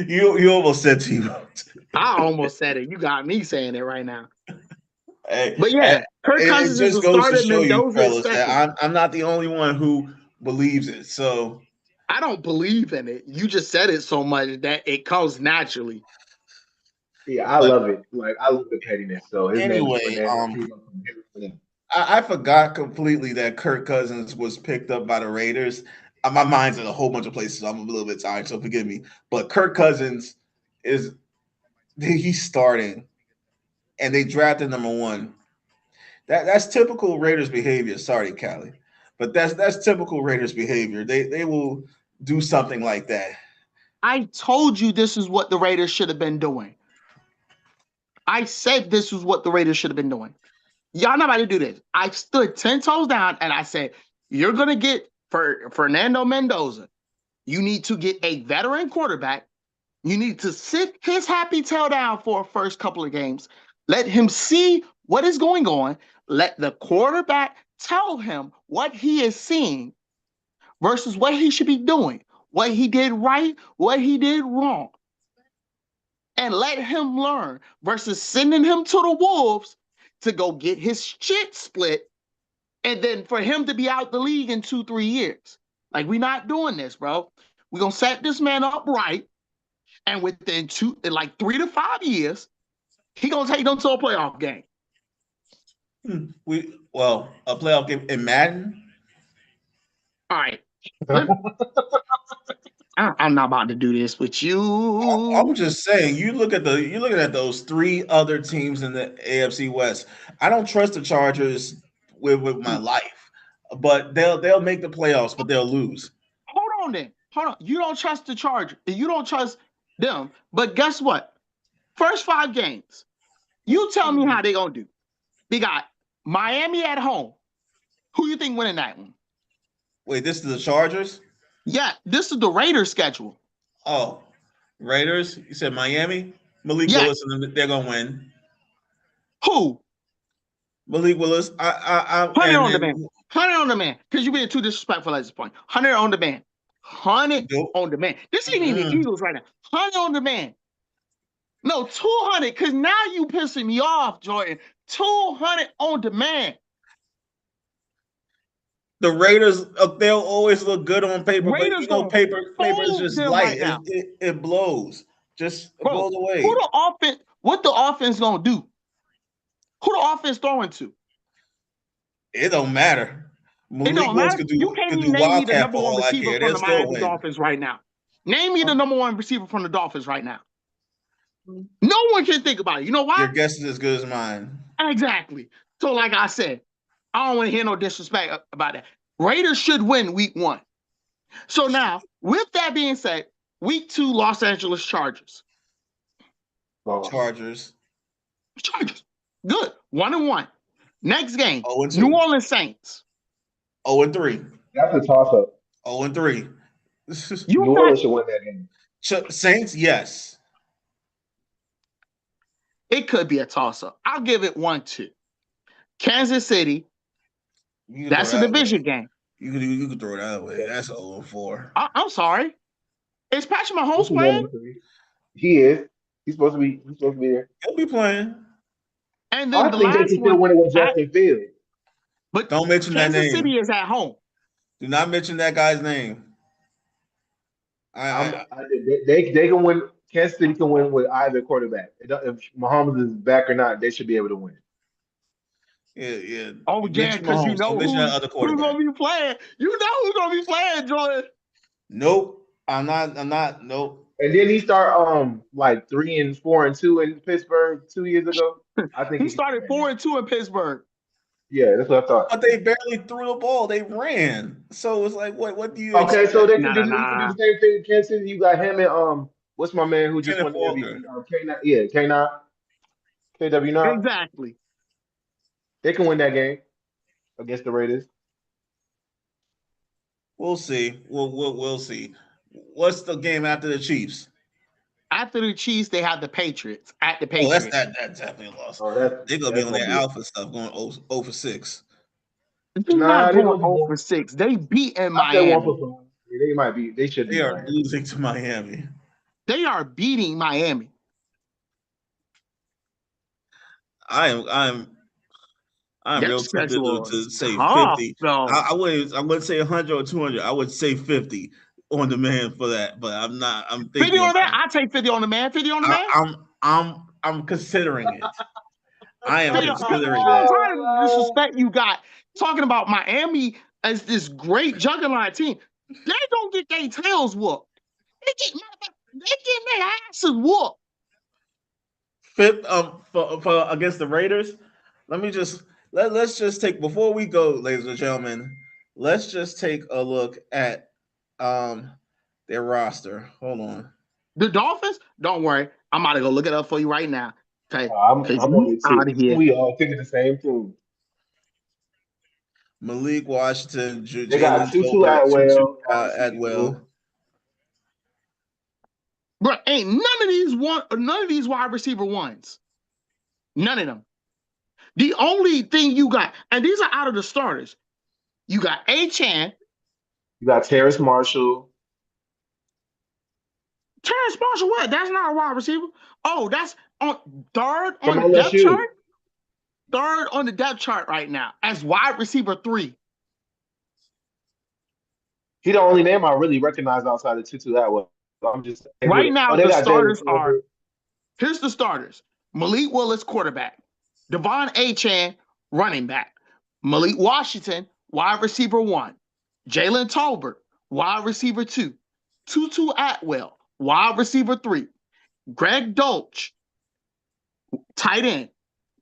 You almost said Tebow. I almost said it. You got me saying it right now. Hey, But yeah, Kirk it Cousins is just the goes to starter. show you, Mendoza is fellas, that second. I'm not the only one who believes it. So I don't believe in it. You just said it so much that it comes naturally. Yeah, I but love it. Like I love the pettiness. So his name is anyway, Fernando Tebow from Houston. I forgot completely that Kirk Cousins was picked up by the Raiders. My mind's in a whole bunch of places. So I'm a little bit tired, so forgive me. But Kirk Cousins he's starting, and they drafted number 1. That's typical Raiders behavior. Sorry, Callie, but that's typical Raiders behavior. They will do something like that. I told you this is what the Raiders should have been doing. I said this was what the Raiders should have been doing. Y'all not about to do this. I stood 10 toes down and I said, you're going to get for Fernando Mendoza. You need to get a veteran quarterback. You need to sit his happy tail down for a first couple of games. Let him see what is going on. Let the quarterback tell him what he is seeing versus what he should be doing, what he did right, what he did wrong. And let him learn versus sending him to the Wolves to go get his shit split and then for him to be out the league in 2-3 years. Like, we're not doing this, bro. We're going to set this man up right. And within 3 to 5 years, he going to take them to a playoff game. A playoff game in Madden. All right. I'm not about to do this with you. I'm just saying. You're looking at those 3 other teams in the AFC West. I don't trust the Chargers with my life, but they'll make the playoffs, but they'll lose. Hold on then. Hold on. You don't trust the Chargers. You don't trust them. But guess what? First 5 games. You tell me how they gonna do. They got Miami at home. Who you think winning that one? Wait, this is the Chargers? Yeah, this is the Raiders schedule. Oh, Raiders? You said Miami? Malik Yeah. Willis, and they're gonna win. Who? Malik Willis. 100 on the man. 100 on the man. Because you're being too disrespectful at this point. 100 on the man. 100 on the man. This ain't even Eagles right now. 100 on the man. No, 200, because now you pissing me off, Jordan. 200 on demand. The Raiders, they'll always look good on paper, Raiders but you know, paper is just light. Right it blows. It blows away. What the offense gonna do? Who the offense throwing to? It don't matter. It don't matter. You can't even name me the number 1 receiver from the Miami Dolphins right now. Name me the number 1 receiver from the Dolphins right now. No one can think about it. You know why? Your guess is as good as mine. Exactly. So, like I said, I don't want to hear no disrespect about that. Raiders should win week 1. So now, with that being said, week 2, Los Angeles Chargers. Chargers. Good. 1-1. Next game, 0-2. New Orleans Saints. 0-3. That's a toss-up. 0-3. New Orleans should win that game. Saints, yes. It could be a toss-up. I'll give it 1-2. Kansas City. That's a division game. You can throw that away. That's 0-4. I'm sorry. Is Patrick Mahomes playing? He is. He's supposed to be there. He'll be playing. And then I the think they last can still one, win it with Justin Fields. but Don't mention that Kansas name. City is at home. Do not mention that guy's name. I They can win. Kansas City can win with either quarterback. If Mahomes is back or not, they should be able to win. yeah. Oh You yeah, mention because you Mahomes. Don't know mention that who's other who's quarterback. gonna be playing. You know who's gonna be playing, Jordan. Nope. I'm not. Nope. And then he start like 3-4-2 in Pittsburgh 2 years ago. I think He he can win started that game. 4-2 in Pittsburgh. Yeah, that's what I thought. But they barely threw the ball. They ran. So it's like, what do you Okay, so expect? they can Nah, do nah, he can do nah. the same thing in Kansas City. You got him and what's my man who just Kenneth won the Walker. MVP? K9, yeah, K9, KW9. Exactly. They can win that game against the Raiders. We'll see. We'll see. What's the game after the Chiefs? After the Chiefs, they have the Patriots at the Oh, Patriots. that's definitely a loss. Oh, They're gonna be that's on gonna their be alpha stuff, going 0 for 6. They're not nah. They're going gonna be 0 one. for 6. They beat in I said one Miami. for 5. Yeah, they might be. They should They be are Miami. losing to Miami. They are beating Miami. I'm Their real tempted schedule to is say tough, 50. though. I wouldn't say 100 or 200. I would say 50 on demand for that, but I'm not. I'm 50 thinking on that. about it. I take 50 on the man. 50 on the man. I'm considering it. I am 50 on, considering I'm that. tired of the disrespect you got talking about Miami as this great juggernaut team. They don't get their tails whooped. They get their asses whooped. Fifth for against the Raiders. Let's just take before we go, ladies and gentlemen. Let's just take a look at their roster. Hold on. The Dolphins, don't worry. I'm about to go look it up for you right now. Okay. Because I'm on you it out too. of here. We all thinking the same thing. Malik Washington, They got Jalen Tutu Tolbert, Tutu Atwell wide receiver. Atwell. Bro, ain't none of these wide receiver ones. None of them. The only thing you got, and these are out of the starters. You got A-Chan, You got Terrace Marshall. Terrence Marshall. What? That's not a wide receiver. Oh, that's on third From on the depth LSU. chart. Third on the depth chart right now as wide receiver 3. He the only name I really recognize outside of Tutu Atwell. I'm just Right now, they the got Jalen starters are Tolbert. here's the starters: Malik Willis, quarterback; Devon A-Chan, running back; Malik Washington, wide receiver 1; Jalen Tolbert, wide receiver 2; Tutu Atwell, wide receiver 3; Greg Dolch, tight end;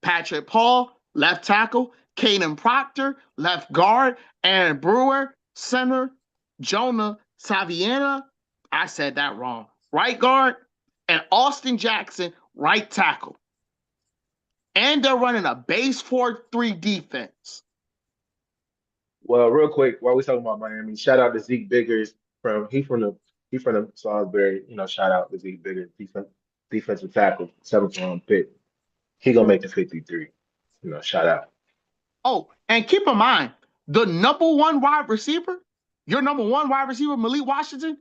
Patrick Paul, left tackle; Caden Proctor, left guard; Aaron Brewer, center; Jonah Saviena, I said that wrong, right guard; and Austin Jackson, right tackle. And they're running a base 4-3 defense. Well, real quick, while we're talking about Miami, shout out to Zeke Biggers from the Salisbury. Shout out to Zeke Biggers, defensive tackle, 7th round pick. He gonna make the 53. Shout out. Oh, and keep in mind, the number 1 wide receiver, your number 1 wide receiver, Malik Washington,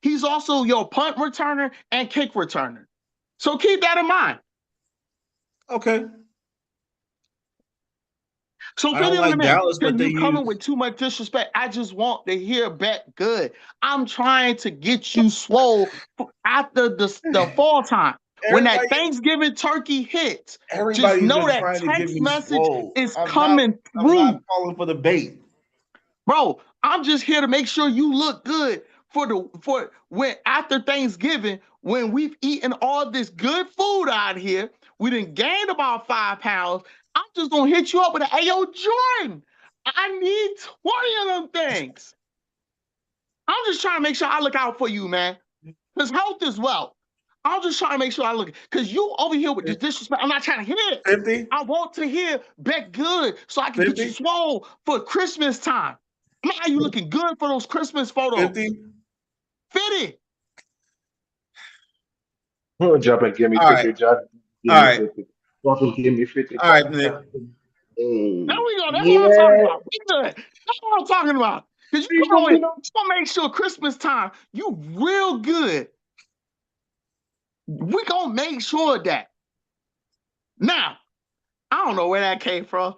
he's also your punt returner and kick returner. So keep that in mind. Okay. So I 50 don't on the like man, Dallas, but because they you coming use with too much disrespect. I just want to hear bet good. I'm trying to get you swole after the fall time. When that everybody. Thanksgiving turkey hits, just Everybody's know been that trying to give text me message swole. is coming I'm not through. falling for the bait. Bro, I'm just here to make sure you look good for when after Thanksgiving, when we've eaten all this good food out here, we done gained about 5 pounds. I'm just gonna hit you up with an Ayo Jordan. I need 20 of them things. I'm just trying to make sure I look out for you, man. Because health is wealth. I'm just trying to make sure I look. Because you over here with this disrespect, I'm not trying to hear it. 50? I want to hear bet good so I can get you 50? swole for Christmas time. Man, you looking good for those Christmas photos. 50? 50. Jump and give me All right. 50. Jump, give All me right. 50. Jump and give me 50. All right, Nick. There Hey, we go. That's what I'm talking yeah. about. We good. That's what I'm talking about. Because you You come know, with, you you know. want to make sure Christmas time, you real good. We going to make sure of that. Now, I don't know where that came from.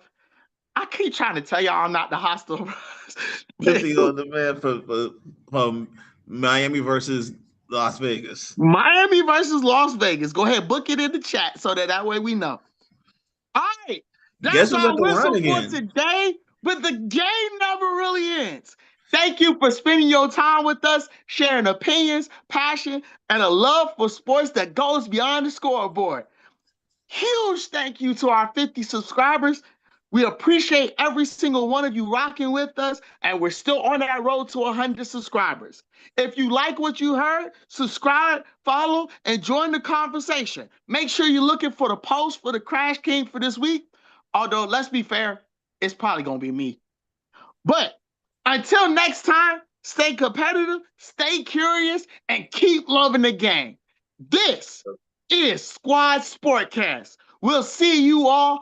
I keep trying to tell y'all I'm not the hostile. 50 on the man from Miami versus Las Vegas. Miami versus Las Vegas. Go ahead, book it in the chat so that way we know. All right, Guess that's who's at our the line whistle for again? today, but the game never really ends. Thank you for spending your time with us, sharing opinions, passion, and a love for sports that goes beyond the scoreboard. Huge thank you to our 50 subscribers. We appreciate every single one of you rocking with us, and we're still on that road to 100 subscribers. If you like what you heard, subscribe, follow, and join the conversation. Make sure you're looking for the post for the Crash King for this week. Although, let's be fair, it's probably going to be me. But until next time, stay competitive, stay curious, and keep loving the game. This is Squad Sportcast. We'll see you all